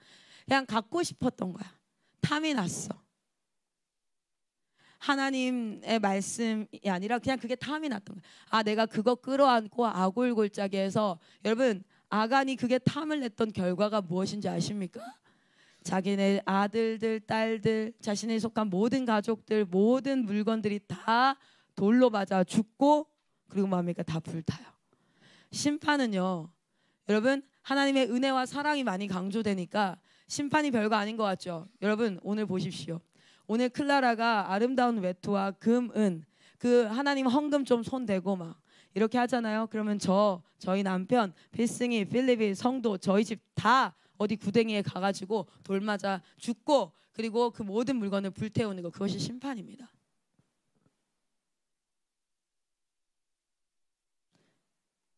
그냥 갖고 싶었던 거야. 탐이 났어. 하나님의 말씀이 아니라 그냥 그게 탐이 났던 거야. 내가 그거 끌어안고 아골골짜기에서, 여러분 아간이 그게 탐을 냈던 결과가 무엇인지 아십니까? 자기네 아들들, 딸들, 자신에 속한 모든 가족들, 모든 물건들이 다 돌로 맞아 죽고, 그리고 뭡니까? 다 불타요. 심판은요, 여러분 하나님의 은혜와 사랑이 많이 강조되니까 심판이 별거 아닌 것 같죠? 여러분 오늘 보십시오. 오늘 클라라가 아름다운 외투와 금, 은, 그 하나님 헌금 좀 손대고 막 이렇게 하잖아요. 그러면 저희 남편, 필승이, 필립이, 성도, 저희 집 다 어디 구덩이에 가가지고 돌 맞아 죽고, 그리고 그 모든 물건을 불태우는 거, 그것이 심판입니다.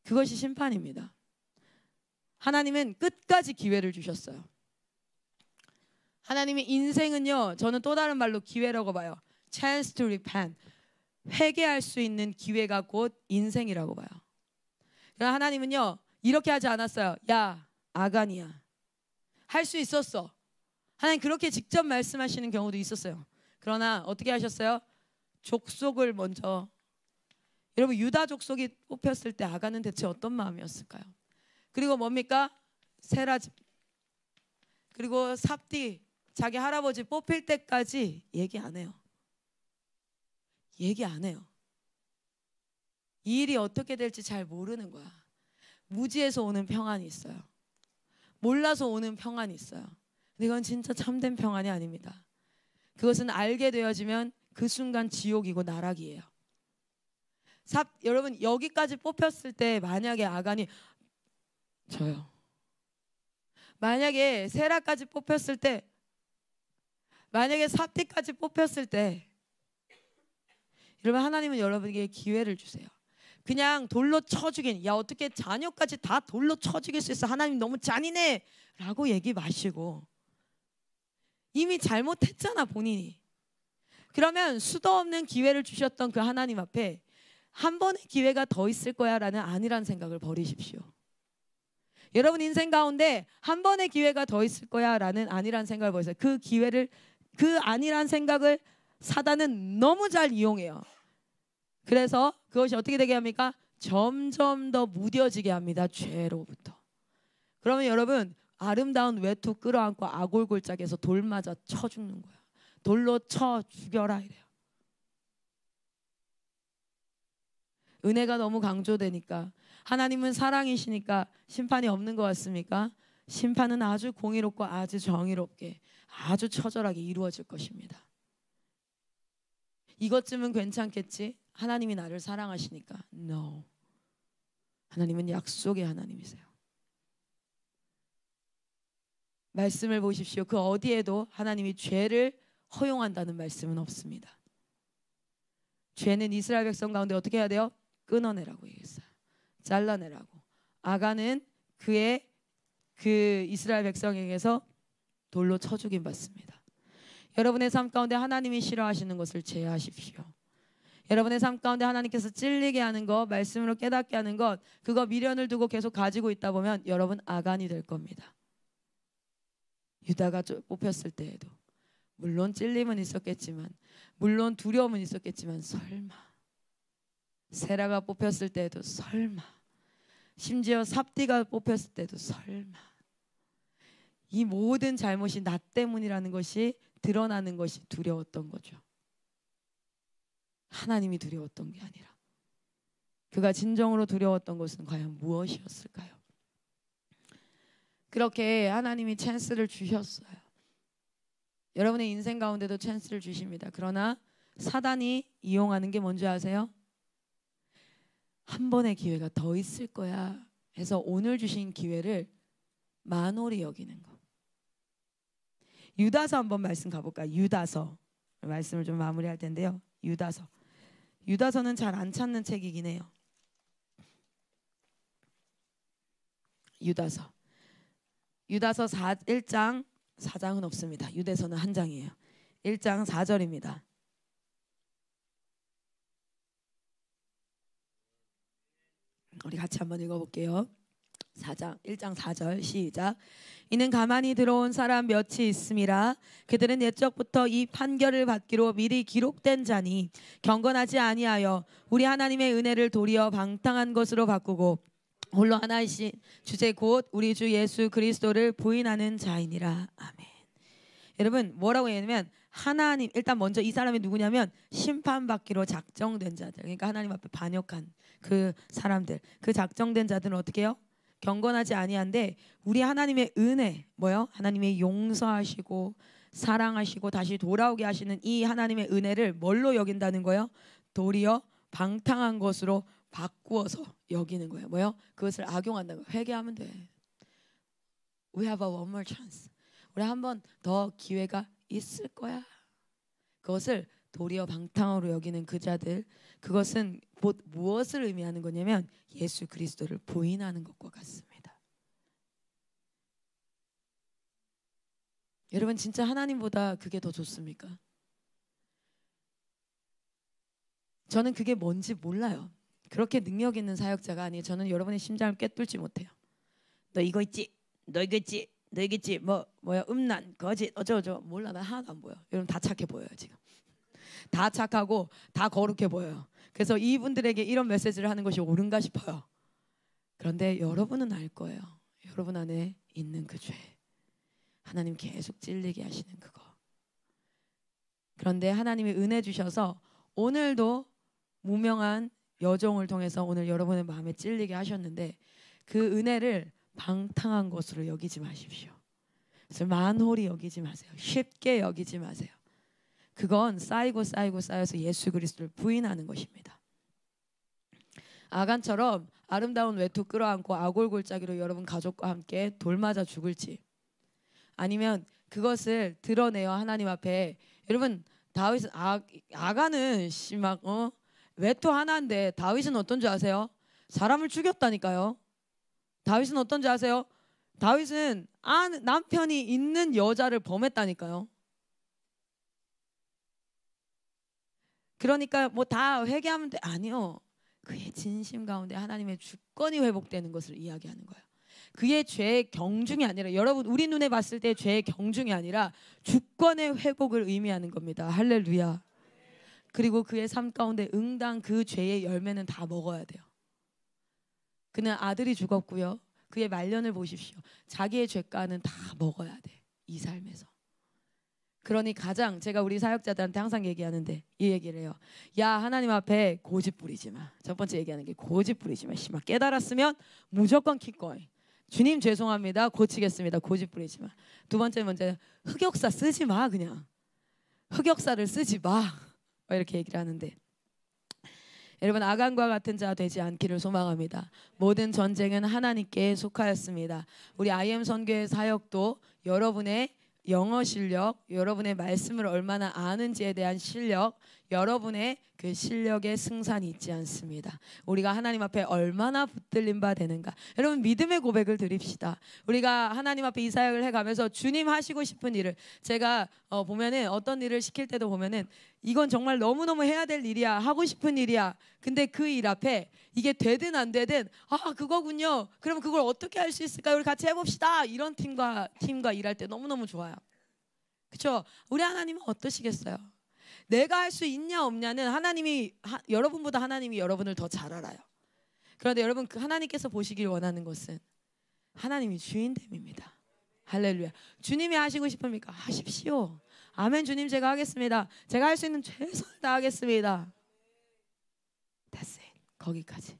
그것이 심판입니다. 하나님은 끝까지 기회를 주셨어요. 하나님의 인생은요, 저는 또 다른 말로 기회라고 봐요. Chance to repent. 회개할 수 있는 기회가 곧 인생이라고 봐요. 그러나 하나님은요 이렇게 하지 않았어요. 야 아간이야, 할 수 있었어. 하나님 그렇게 직접 말씀하시는 경우도 있었어요. 그러나 어떻게 하셨어요? 족속을 먼저. 여러분 유다 족속이 뽑혔을 때 아간은 대체 어떤 마음이었을까요? 그리고 뭡니까? 세라 집, 그리고 삽디 자기 할아버지 뽑힐 때까지 얘기 안 해요. 얘기 안 해요. 이 일이 어떻게 될지 잘 모르는 거야. 무지에서 오는 평안이 있어요. 몰라서 오는 평안이 있어요. 근데 이건 진짜 참된 평안이 아닙니다. 그것은 알게 되어지면 그 순간 지옥이고 나락이에요. 여러분 여기까지 뽑혔을 때 만약에 아간이 저요. 만약에 세라까지 뽑혔을 때, 만약에 삽디까지 뽑혔을 때, 여러분 하나님은 여러분에게 기회를 주세요. 그냥 돌로 쳐 죽인, 야 어떻게 자녀까지 다 돌로 쳐 죽일 수 있어, 하나님 너무 잔인해 라고 얘기 마시고, 이미 잘못했잖아 본인이. 그러면 수도 없는 기회를 주셨던 그 하나님 앞에 한 번의 기회가 더 있을 거야 라는 안일한 생각을 버리십시오. 여러분 인생 가운데 한 번의 기회가 더 있을 거야 라는 안일한 생각을 버리세요. 그 안일한 생각을 사단은 너무 잘 이용해요. 그래서 그것이 어떻게 되게 합니까? 점점 더 무뎌지게 합니다. 죄로부터. 그러면 여러분 아름다운 외투 끌어안고 아골골짜기에서 돌 맞아 쳐 죽는 거야. 돌로 쳐 죽여라 이래요. 은혜가 너무 강조되니까 하나님은 사랑이시니까 심판이 없는 것 같습니까? 심판은 아주 공의롭고 아주 정의롭게 아주 처절하게 이루어질 것입니다. 이것쯤은 괜찮겠지? 하나님이 나를 사랑하시니까. No. 하나님은 약속의 하나님이세요. 말씀을 보십시오. 그 어디에도 하나님이 죄를 허용한다는 말씀은 없습니다. 죄는 이스라엘 백성 가운데 어떻게 해야 돼요? 끊어내라고 얘기했어요. 잘라내라고. 아간은 그 이스라엘 백성에게서 돌로 쳐 죽임 받습니다. 여러분의 삶 가운데 하나님이 싫어하시는 것을 제하십시오. 여러분의 삶 가운데 하나님께서 찔리게 하는 것, 말씀으로 깨닫게 하는 것, 그거 미련을 두고 계속 가지고 있다 보면 여러분 아간이 될 겁니다. 유다가 뽑혔을 때에도 물론 찔림은 있었겠지만, 물론 두려움은 있었겠지만, 설마 세라가 뽑혔을 때에도 설마, 심지어 삽디가 뽑혔을 때도 설마, 이 모든 잘못이 나 때문이라는 것이 드러나는 것이 두려웠던 거죠. 하나님이 두려웠던 게 아니라 그가 진정으로 두려웠던 것은 과연 무엇이었을까요? 그렇게 하나님이 찬스를 주셨어요. 여러분의 인생 가운데도 찬스를 주십니다. 그러나 사단이 이용하는 게 뭔지 아세요? 한 번의 기회가 더 있을 거야 해서 오늘 주신 기회를 만홀히 여기는 거. 유다서 한번 말씀 가볼까요? 유다서 말씀을 좀 마무리할 텐데요. 유다서는 잘 안 찾는 책이긴 해요. 유다서 1장 4장은 없습니다. 유다서는 한 장이에요. 1장 4절입니다. 우리 같이 한번 읽어볼게요. 1장 4절 시작. 이는 가만히 들어온 사람 몇이 있음이라. 그들은 옛적부터 이 판결을 받기로 미리 기록된 자니 경건하지 아니하여 우리 하나님의 은혜를 도리어 방탕한 것으로 바꾸고 홀로 하나이신 주제 곧 우리 주 예수 그리스도를 부인하는 자이니라. 아멘. 여러분 뭐라고 얘기하냐면 하나님, 일단 먼저 이 사람이 누구냐면 심판받기로 작정된 자들, 그러니까 하나님 앞에 반역한 그 사람들, 그 작정된 자들은 어떻게 해요? 경건하지 아니한데 우리 하나님의 은혜, 뭐요? 하나님의 용서하시고 사랑하시고 다시 돌아오게 하시는 이 하나님의 은혜를 뭘로 여긴다는 거예요? 도리어 방탕한 것으로 바꾸어서 여기는 거예요. 뭐요? 그것을 악용한다는 거예요. 회개하면 돼. We have a one more chance. 우리 한 번 더 기회가 있을 거야. 그것을 도리어 방탕으로 여기는 그 자들, 그것은 무엇을 의미하는 거냐면 예수 그리스도를 부인하는 것과 같습니다. 여러분 진짜 하나님보다 그게 더 좋습니까? 저는 그게 뭔지 몰라요. 그렇게 능력 있는 사역자가 아니에요. 저는 여러분의 심장을 꿰뚫지 못해요. 너 이거 있지? 너 이거 있지? 너 이거 있지? 뭐야 음란, 거짓, 어쩌고 몰라. 나 하나도 안 보여. 여러분 다 착해 보여요 지금. 다 착하고 다 거룩해 보여요. 그래서 이분들에게 이런 메시지를 하는 것이 옳은가 싶어요. 그런데 여러분은 알 거예요. 여러분 안에 있는 그 죄, 하나님 계속 찔리게 하시는 그거. 그런데 하나님이 은혜 주셔서 오늘도 무명한 여종을 통해서 오늘 여러분의 마음에 찔리게 하셨는데 그 은혜를 방탕한 것으로 여기지 마십시오. 그래서 만홀히 여기지 마세요. 쉽게 여기지 마세요. 그건 쌓여서 예수 그리스도를 부인하는 것입니다. 아간처럼 아름다운 외투 끌어안고 아골골짜기로 여러분 가족과 함께 돌 맞아 죽을지, 아니면 그것을 드러내어 하나님 앞에, 여러분 다윗은 아간은 외투 하나인데 다윗은 어떤 줄 아세요? 사람을 죽였다니까요. 다윗은 어떤 줄 아세요? 다윗은 남편이 있는 여자를 범했다니까요. 그러니까 뭐 다 회개하면 돼? 아니요. 그의 진심 가운데 하나님의 주권이 회복되는 것을 이야기하는 거예요. 그의 죄의 경중이 아니라, 여러분 우리 눈에 봤을 때 죄의 경중이 아니라 주권의 회복을 의미하는 겁니다. 할렐루야. 그리고 그의 삶 가운데 응당 그 죄의 열매는 다 먹어야 돼요. 그는 아들이 죽었고요. 그의 말년을 보십시오. 자기의 죄가는 다 먹어야 돼. 이 삶에서. 그러니 가장 제가 우리 사역자들한테 항상 얘기하는데 이 얘기를 해요. 야, 하나님 앞에 고집 부리지 마. 첫 번째 얘기하는 게 고집 부리지 마. 막 깨달았으면 무조건 기꺼이. 주님 죄송합니다. 고치겠습니다. 고집 부리지 마. 두 번째 문제는 흑역사 쓰지 마. 그냥 흑역사를 쓰지 마. 이렇게 얘기를 하는데, 여러분, 아간과 같은 자 되지 않기를 소망합니다. 모든 전쟁은 하나님께 속하였습니다. 우리 IM 선교의 사역도 여러분의 영어 실력, 여러분의 말씀을 얼마나 아는지에 대한 실력, 여러분의 그 실력의 승산이 있지 않습니다. 우리가 하나님 앞에 얼마나 붙들림 바 되는가. 여러분, 믿음의 고백을 드립시다. 우리가 하나님 앞에 이 사역을 해가면서 주님 하시고 싶은 일을, 제가 보면은 어떤 일을 시킬 때도 보면은 이건 정말 너무너무 해야 될 일이야, 하고 싶은 일이야. 근데 그 일 앞에 이게 되든 안 되든, 아, 그거군요. 그럼 그걸 어떻게 할 수 있을까요? 우리 같이 해봅시다. 이런 팀과 일할 때 너무너무 좋아요. 그렇죠? 우리 하나님은 어떠시겠어요? 내가 할 수 있냐 없냐는 여러분보다 하나님이 여러분을 더 잘 알아요. 그런데 여러분, 그 하나님께서 보시길 원하는 것은 하나님이 주인됨입니다. 할렐루야. 주님이 하시고 싶습니까? 하십시오. 아멘. 주님, 제가 하겠습니다. 제가 할 수 있는 최선을 다하겠습니다. That's it. 거기까지.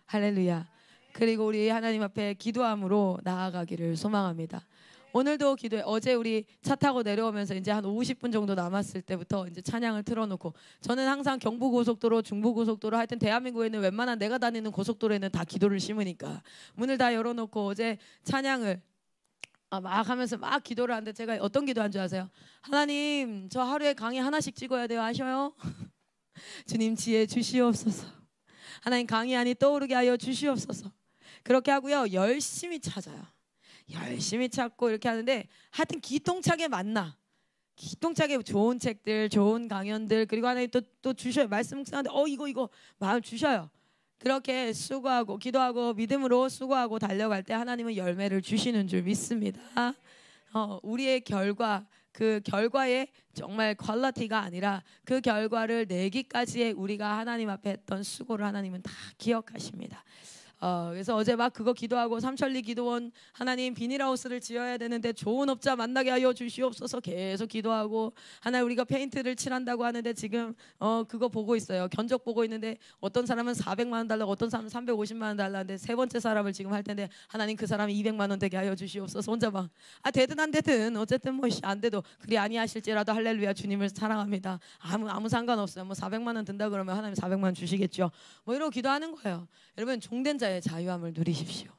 할렐루야. 그리고 우리 하나님 앞에 기도함으로 나아가기를 소망합니다. 오늘도 기도해. 어제 우리 차 타고 내려오면서 이제 한 50분 정도 남았을 때부터 이제 찬양을 틀어놓고, 저는 항상 경부고속도로, 중부고속도로, 하여튼 대한민국에는 웬만한 내가 다니는 고속도로에는 다 기도를 심으니까 문을 다 열어놓고 어제 찬양을 막 하면서 막 기도를 하는데, 제가 어떤 기도한 줄 아세요? 하나님, 저 하루에 강의 하나씩 찍어야 돼요. 아셔요? 주님, 지혜 주시옵소서. 하나님, 강의안이 떠오르게 하여 주시옵소서. 그렇게 하고요, 열심히 찾아요. 열심히 찾고 이렇게 하는데, 하여튼 기똥차게 만나. 기똥차게 좋은 책들, 좋은 강연들, 그리고 하나님 또 주셔요. 말씀 묵상하는데 이거 마음 주셔요. 그렇게 수고하고 기도하고 믿음으로 수고하고 달려갈 때 하나님은 열매를 주시는 줄 믿습니다. 우리의 결과, 그 결과의 정말 퀄리티가 아니라 그 결과를 내기까지의 우리가 하나님 앞에 했던 수고를 하나님은 다 기억하십니다. 그래서 어제 막 그거 기도하고, 삼천리 기도원, 하나님 비닐하우스를 지어야 되는데 좋은 업자 만나게 하여 주시옵소서 계속 기도하고, 하나님 우리가 페인트를 칠한다고 하는데 지금 그거 보고 있어요. 견적 보고 있는데 어떤 사람은 400만 원 달라고, 어떤 사람은 350만 원 달라는데 세 번째 사람을 지금 할 텐데, 하나님 그 사람이 200만 원 되게 하여 주시옵소서. 혼자 막 되든 안 되든 어쨌든 뭐 안 돼도 그리 아니하실지라도 할렐루야, 주님을 사랑합니다. 아무 상관없어요. 뭐 400만 원 든다 그러면 하나님 400만 원 주시겠죠. 뭐 이러고 기도하는 거예요. 여러분, 종된 자의 자유함을 누리십시오.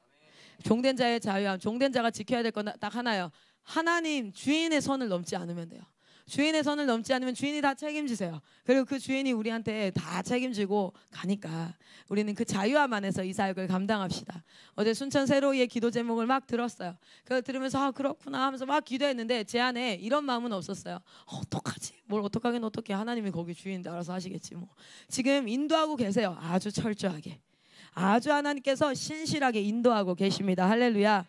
종된 자의 자유함, 종된 자가 지켜야 될 건 딱 하나예요. 하나님 주인의 선을 넘지 않으면 돼요. 주인의 선을 넘지 않으면 주인이 다 책임지세요. 그리고 그 주인이 우리한테 다 책임지고 가니까 우리는 그 자유함 안에서 이 사역을 감당합시다. 어제 순천 세로이의 기도 제목을 막 들었어요. 그걸 들으면서 그렇구나 하면서 막 기도했는데 제 안에 이런 마음은 없었어요. 어떡하지? 뭘 어떡하긴 어떡해. 하나님이 거기 주인인데 알아서 하시겠지 뭐. 지금 인도하고 계세요. 아주 철저하게. 아주 하나님께서 신실하게 인도하고 계십니다. 할렐루야.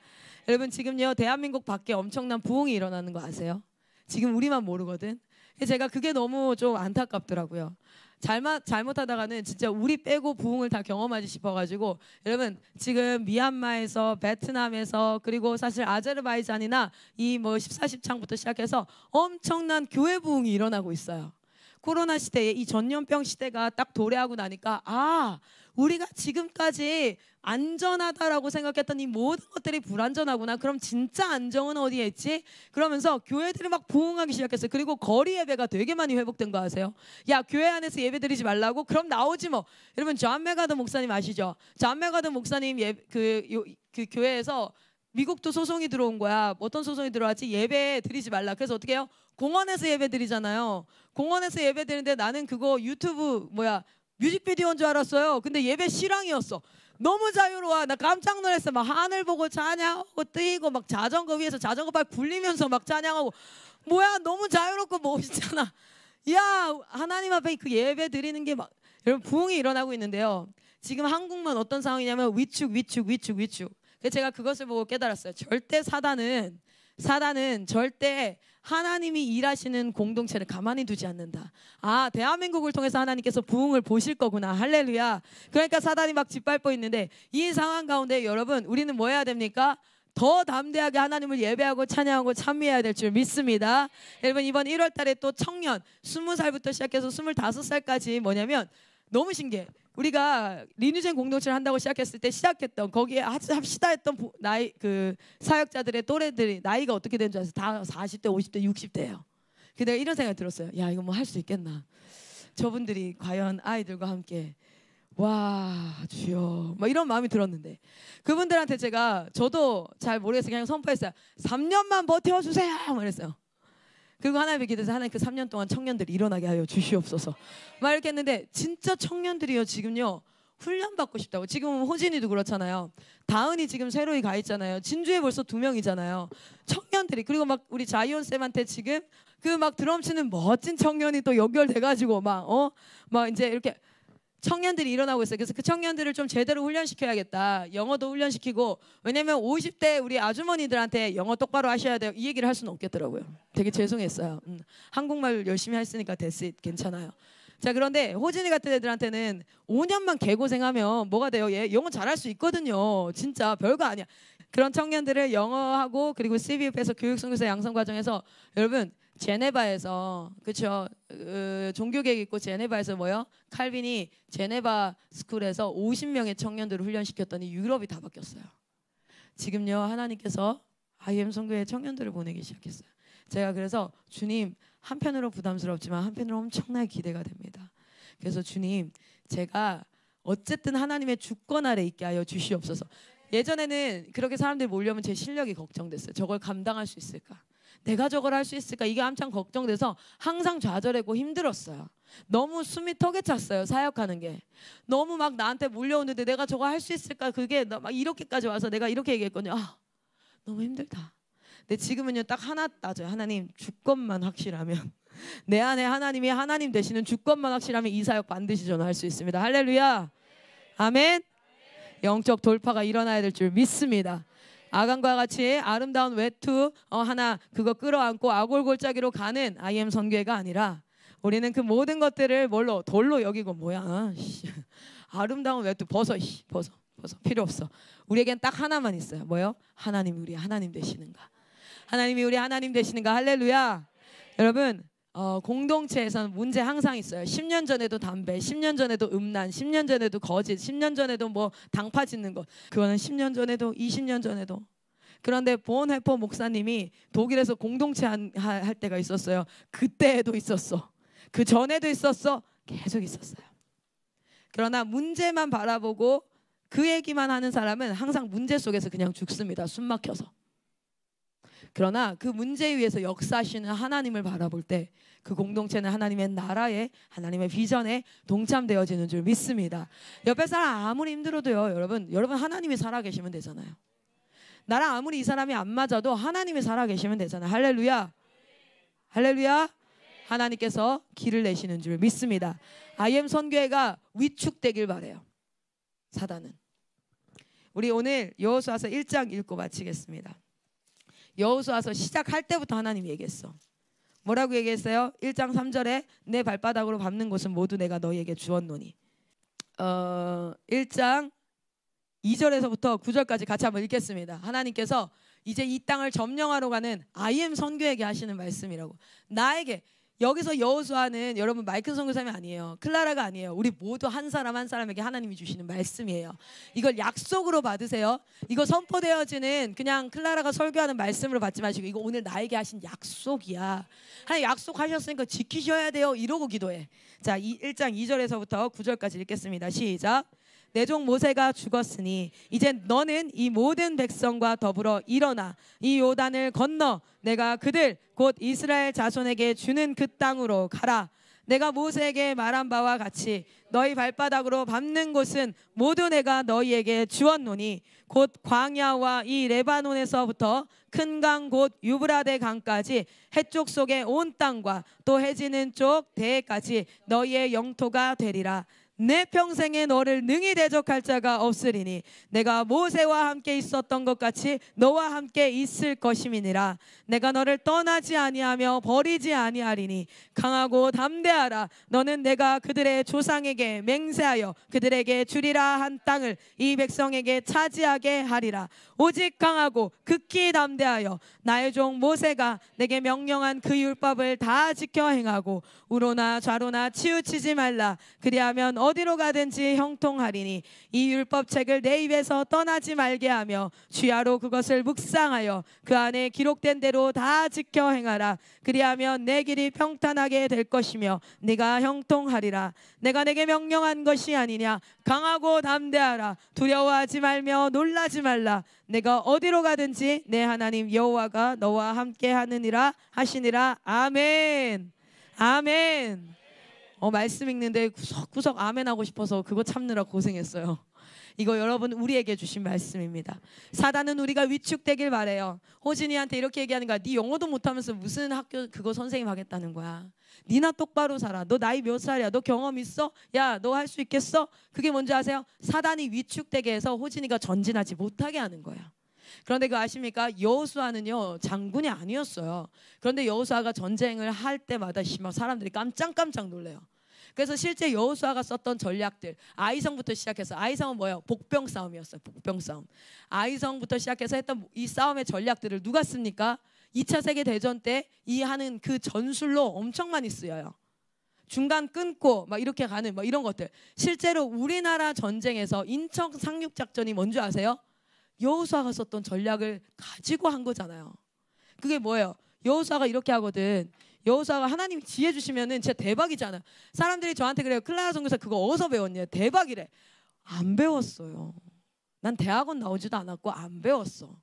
여러분, 지금요 대한민국 밖에 엄청난 부흥이 일어나는 거 아세요? 지금 우리만 모르거든. 제가 그게 너무 좀 안타깝더라고요. 잘못하다가는 진짜 우리 빼고 부흥을 다 경험하지 싶어가지고, 여러분 지금 미얀마에서, 베트남에서, 그리고 사실 아제르바이잔이나 이 뭐 14, 10창부터 시작해서 엄청난 교회 부흥이 일어나고 있어요. 코로나 시대에 이 전염병 시대가 딱 도래하고 나니까 우리가 지금까지 안전하다라고 생각했던 이 모든 것들이 불안전하구나. 그럼 진짜 안정은 어디에 있지? 그러면서 교회들이 막 부흥하기 시작했어요. 그리고 거리 예배가 되게 많이 회복된 거 아세요? 야, 교회 안에서 예배 드리지 말라고? 그럼 나오지 뭐. 여러분, 존 메가더 목사님 아시죠? 존 메가더 목사님 그 교회에서 미국도 소송이 들어온 거야. 어떤 소송이 들어왔지? 예배 드리지 말라. 그래서 어떻게 해요? 공원에서 예배 드리잖아요. 공원에서 예배 드리는데 나는 그거 유튜브 뮤직비디오인 줄 알았어요. 근데 예배 실황이었어. 너무 자유로워. 나 깜짝 놀랐어. 막 하늘 보고 찬양하고 뛰고, 막 자전거 위에서 자전거 발 굴리면서 막 찬양하고, 뭐야, 너무 자유롭고 멋있잖아. 야, 하나님 앞에 그 예배 드리는 게 막, 여러분, 부흥이 일어나고 있는데요. 지금 한국만 어떤 상황이냐면 위축. 그래서 제가 그것을 보고 깨달았어요. 절대 사단은 절대 하나님이 일하시는 공동체를 가만히 두지 않는다. 대한민국을 통해서 하나님께서 부흥을 보실 거구나. 할렐루야. 그러니까 사단이 막 짓밟고 있는데, 이 상황 가운데 여러분, 우리는 뭐 해야 됩니까? 더 담대하게 하나님을 예배하고 찬양하고 찬미해야 될 줄 믿습니다. 여러분 이번 1월 달에 또 청년 20살부터 시작해서 25살까지 뭐냐면 너무 신기해. 우리가 리뉴젠 공동체를 한다고 시작했을 때 시작했던 거기에 합시다 했던 나이 그 사역자들의 또래들이 나이가 어떻게 되는 줄 알아서 다 40대, 50대, 60대예요. 근데 내가 이런 생각이 들었어요. 야 이거 뭐 할 수 있겠나? 저분들이 과연 아이들과 함께 와 주여 막 이런 마음이 들었는데 그분들한테 제가 저도 잘 모르겠어요. 그냥 선포했어요. 3년만 버텨주세요 그랬어요. 그리고 하나님의 기도에서 하나님 그 3년 동안 청년들이 일어나게 하여 주시옵소서 막 이렇게 했는데 진짜 청년들이요 지금요 훈련받고 싶다고. 지금 호진이도 그렇잖아요. 다은이 지금 새로이 가 있잖아요. 진주에 벌써 2명이잖아요. 청년들이. 그리고 막 우리 자이온쌤한테 지금 그 막 드럼 치는 멋진 청년이 또 연결돼가지고 막 이제 이렇게 청년들이 일어나고 있어요. 그래서 그 청년들을 좀 제대로 훈련시켜야겠다. 영어도 훈련시키고. 왜냐면 50대 우리 아주머니들한테 영어 똑바로 하셔야 돼요. 이 얘기를 할 수는 없겠더라고요. 되게 죄송했어요. 한국말 열심히 했으니까 됐어. 괜찮아요. 자 그런데 호진이 같은 애들한테는 5년만 개고생하면 뭐가 돼요? 얘 영어 잘할 수 있거든요. 진짜 별거 아니야. 그런 청년들을 영어하고 그리고 CVF에서 교육선교사 양성과정에서 여러분 제네바에서 그렇죠. 종교계획 있고 제네바에서 뭐요? 칼빈이 제네바 스쿨에서 50명의 청년들을 훈련시켰더니 유럽이 다 바뀌었어요. 지금요 하나님께서 IM 선교회 청년들을 보내기 시작했어요. 제가 그래서 주님 한편으로 부담스럽지만 한편으로 엄청나게 기대가 됩니다. 그래서 주님 제가 어쨌든 하나님의 주권 아래 있게 하여 주시옵소서. 예전에는 그렇게 사람들이 몰려오면 제 실력이 걱정됐어요. 저걸 감당할 수 있을까? 내가 저걸 할 수 있을까? 이게 한참 걱정돼서 항상 좌절하고 힘들었어요. 너무 숨이 턱에 찼어요. 사역하는 게. 너무 막 나한테 몰려오는데 내가 저거 할 수 있을까? 그게 막 이렇게까지 와서 내가 이렇게 얘기했거든요. 아, 너무 힘들다. 근데 지금은요 딱 하나 따져요. 하나님 주권만 확실하면 내 안에 하나님이 하나님 되시는 주권만 확실하면 이 사역 반드시 저는 할 수 있습니다. 할렐루야. 아멘. 영적 돌파가 일어나야 될 줄 믿습니다. 아간과 같이 아름다운 외투 하나 그거 끌어안고 아골골짜기로 가는 IM 선교회가 아니라 우리는 그 모든 것들을 뭘로 돌로 여기고 뭐야 아름다운 외투 벗어 필요 없어. 우리에겐 딱 하나만 있어요. 뭐요? 하나님이 우리 하나님 되시는가. 하나님이 우리 하나님 되시는가. 할렐루야. 여러분 공동체에서는 문제 항상 있어요. 10년 전에도 담배, 10년 전에도 음란, 10년 전에도 거짓, 10년 전에도 뭐 당파 짓는 것. 그거는 10년 전에도 20년 전에도. 그런데 본헤퍼 목사님이 독일에서 공동체 할 때가 있었어요. 그때에도 있었어. 그 전에도 있었어. 계속 있었어요. 그러나 문제만 바라보고 그 얘기만 하는 사람은 항상 문제 속에서 그냥 죽습니다. 숨 막혀서. 그러나 그 문제 위에서 역사하시는 하나님을 바라볼 때 그 공동체는 하나님의 나라에 하나님의 비전에 동참되어지는 줄 믿습니다. 옆에 사람 아무리 힘들어도요. 여러분 하나님이 살아계시면 되잖아요. 나랑 아무리 이 사람이 안 맞아도 하나님이 살아계시면 되잖아요. 할렐루야. 할렐루야. 하나님께서 길을 내시는 줄 믿습니다. IM 선교회가 위축되길 바래요. 사단은. 우리 오늘 여호수아서 1장 읽고 마치겠습니다. 여호수아서 시작할 때부터 하나님이 얘기했어. 뭐라고 얘기했어요? 1장 3절에 내 발바닥으로 밟는 곳은 모두 내가 너희에게 주었노니. 1장 2절에서부터 9절까지 같이 한번 읽겠습니다. 하나님께서 이제 이 땅을 점령하러 가는 IM 선교에게 하시는 말씀이라고. 나에게. 여기서 여호수아는 여러분 마이클 선교사님이 아니에요. 클라라가 아니에요. 우리 모두 한 사람 한 사람에게 하나님이 주시는 말씀이에요. 이걸 약속으로 받으세요. 이거 선포되어지는 그냥 클라라가 설교하는 말씀으로 받지 마시고 이거 오늘 나에게 하신 약속이야. 하나님 약속하셨으니까 지키셔야 돼요. 이러고 기도해. 자, 1장 2절에서부터 9절까지 읽겠습니다. 시작. 내 종 모세가 죽었으니 이제 너는 이 모든 백성과 더불어 일어나 이 요단을 건너 내가 그들 곧 이스라엘 자손에게 주는 그 땅으로 가라. 내가 모세에게 말한 바와 같이 너희 발바닥으로 밟는 곳은 모두 내가 너희에게 주었노니 곧 광야와 이 레바논에서부터 큰 강 곧 유브라데 강까지 해쪽 속의 온 땅과 또 해지는 쪽 대해까지 너희의 영토가 되리라. 내 평생에 너를 능히 대적할 자가 없으리니 내가 모세와 함께 있었던 것 같이 너와 함께 있을 것임이니라. 내가 너를 떠나지 아니하며 버리지 아니하리니 강하고 담대하라. 너는 내가 그들의 조상에게 맹세하여 그들에게 주리라 한 땅을 이 백성에게 차지하게 하리라. 오직 강하고 극히 담대하여 나의 종 모세가 내게 명령한 그 율법을 다 지켜 행하고 우로나 좌로나 치우치지 말라. 그리하면 어디로 가든지 형통하리니 이 율법책을 내 입에서 떠나지 말게 하며 주야로 그것을 묵상하여 그 안에 기록된 대로 다 지켜 행하라. 그리하면 내 길이 평탄하게 될 것이며 네가 형통하리라. 내가 내게 명령한 것이 아니냐. 강하고 담대하라. 두려워하지 말며 놀라지 말라. 내가 어디로 가든지 내 하나님 여호와가 너와 함께 하느니라 하시니라. 아멘. 아멘. 말씀 읽는데 구석구석 아멘 하고 싶어서 그거 참느라 고생했어요. 이거 여러분 우리에게 주신 말씀입니다. 사단은 우리가 위축되길 바래요. 호진이한테 이렇게 얘기하는 거야. 네 영어도 못하면서 무슨 학교 그거 선생님 하겠다는 거야. 니나 똑바로 살아. 너 나이 몇 살이야? 너 경험 있어? 야, 너 할 수 있겠어? 그게 뭔지 아세요? 사단이 위축되게 해서 호진이가 전진하지 못하게 하는 거예요. 그런데 그거 아십니까? 여호수아는요 장군이 아니었어요. 그런데 여호수아가 전쟁을 할 때마다 사람들이 깜짝깜짝 놀래요. 그래서 실제 여호수아가 썼던 전략들, 아이성부터 시작해서, 아이성은 뭐예요? 복병 싸움이었어요. 복병 싸움. 아이성부터 시작해서 했던 이 싸움의 전략들을 누가 씁니까? 2차 세계대전 때 이 하는 그 전술로 엄청 많이 쓰여요. 중간 끊고 막 이렇게 가는 막 이런 것들. 실제로 우리나라 전쟁에서 인천 상륙작전이 뭔지 아세요? 여호수아가 썼던 전략을 가지고 한 거잖아요. 그게 뭐예요? 여호수아가 이렇게 하거든. 여호수아가 하나님이 지혜 주시면은 진짜 대박이잖아요. 사람들이 저한테 그래요. 클라라 선교사 그거 어디서 배웠냐? 대박이래. 안 배웠어요. 난 대학원 나오지도 않았고 안 배웠어.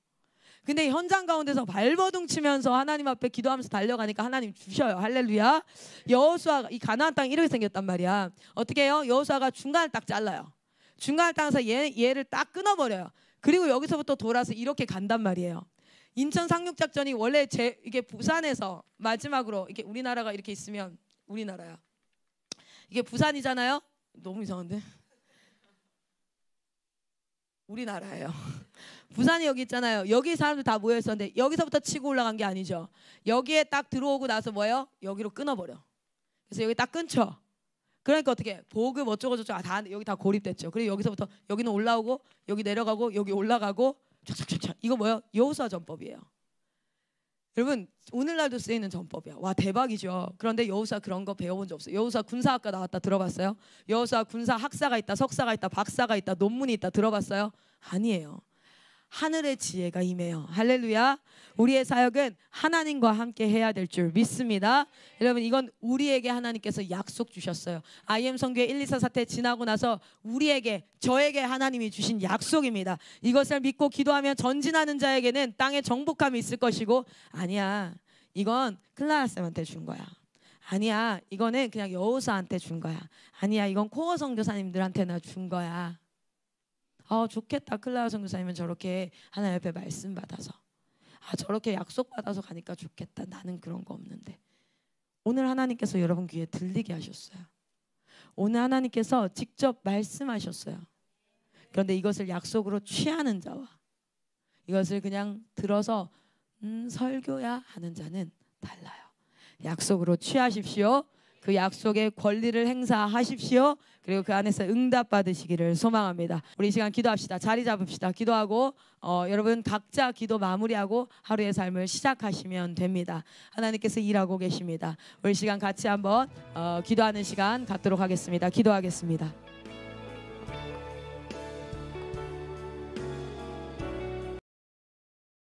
근데 현장 가운데서 발버둥 치면서 하나님 앞에 기도하면서 달려가니까 하나님 주셔요. 할렐루야. 여호수아가 이 가나안 땅이 이렇게 생겼단 말이야. 어떻게 해요? 여호수아가 중간을 딱 잘라요. 중간을 따서 얘를 딱 끊어버려요. 그리고 여기서부터 돌아서 이렇게 간단 말이에요. 인천 상륙작전이 원래 이게 부산에서 마지막으로 이게 우리나라가 이렇게 있으면 우리나라야. 이게 부산이잖아요. 너무 이상한데? 우리나라예요. 부산이 여기 있잖아요. 여기 사람들 다 모여 있었는데 여기서부터 치고 올라간 게 아니죠. 여기에 딱 들어오고 나서 뭐예요? 여기로 끊어버려. 그래서 여기 딱 끊죠. 그러니까 어떻게 보급 어쩌고저쩌고 다 여기 다 고립됐죠. 그리고 여기서부터 여기는 올라오고 여기 내려가고 여기 올라가고 촥촥촥촥. 이거 뭐예요? 여호수아 전법이에요. 여러분 오늘날도 쓰이는 전법이야. 와 대박이죠. 그런데 여호수아 그런 거 배워본 적 없어요. 여호수아 군사학과 나왔다 들어봤어요? 여호수아 군사 학사가 있다, 석사가 있다, 박사가 있다, 논문이 있다 들어봤어요? 아니에요. 하늘의 지혜가 임해요. 할렐루야. 우리의 사역은 하나님과 함께 해야 될 줄 믿습니다. 여러분 이건 우리에게 하나님께서 약속 주셨어요. IM 선교회 1, 2, 4 사태 지나고 나서 저에게 하나님이 주신 약속입니다. 이것을 믿고 기도하면 전진하는 자에게는 땅에 정복함이 있을 것이고, 아니야 이건 클라라 쌤한테 준 거야. 아니야 이거는 그냥 여호수아한테 준 거야. 아니야 이건 코어 선교사님들한테나 준 거야. 좋겠다. 클라라 선교사님은 저렇게 하나님 앞에 말씀 받아서 저렇게 약속 받아서 가니까 좋겠다. 나는 그런 거 없는데. 오늘 하나님께서 여러분 귀에 들리게 하셨어요. 오늘 하나님께서 직접 말씀하셨어요. 그런데 이것을 약속으로 취하는 자와 이것을 그냥 들어서 설교야 하는 자는 달라요. 약속으로 취하십시오. 그 약속의 권리를 행사하십시오. 그리고 그 안에서 응답 받으시기를 소망합니다. 우리 이 시간 기도합시다. 자리 잡읍시다. 기도하고 여러분 각자 기도 마무리하고 하루의 삶을 시작하시면 됩니다. 하나님께서 일하고 계십니다. 우리 시간 같이 한번 기도하는 시간 갖도록 하겠습니다. 기도하겠습니다.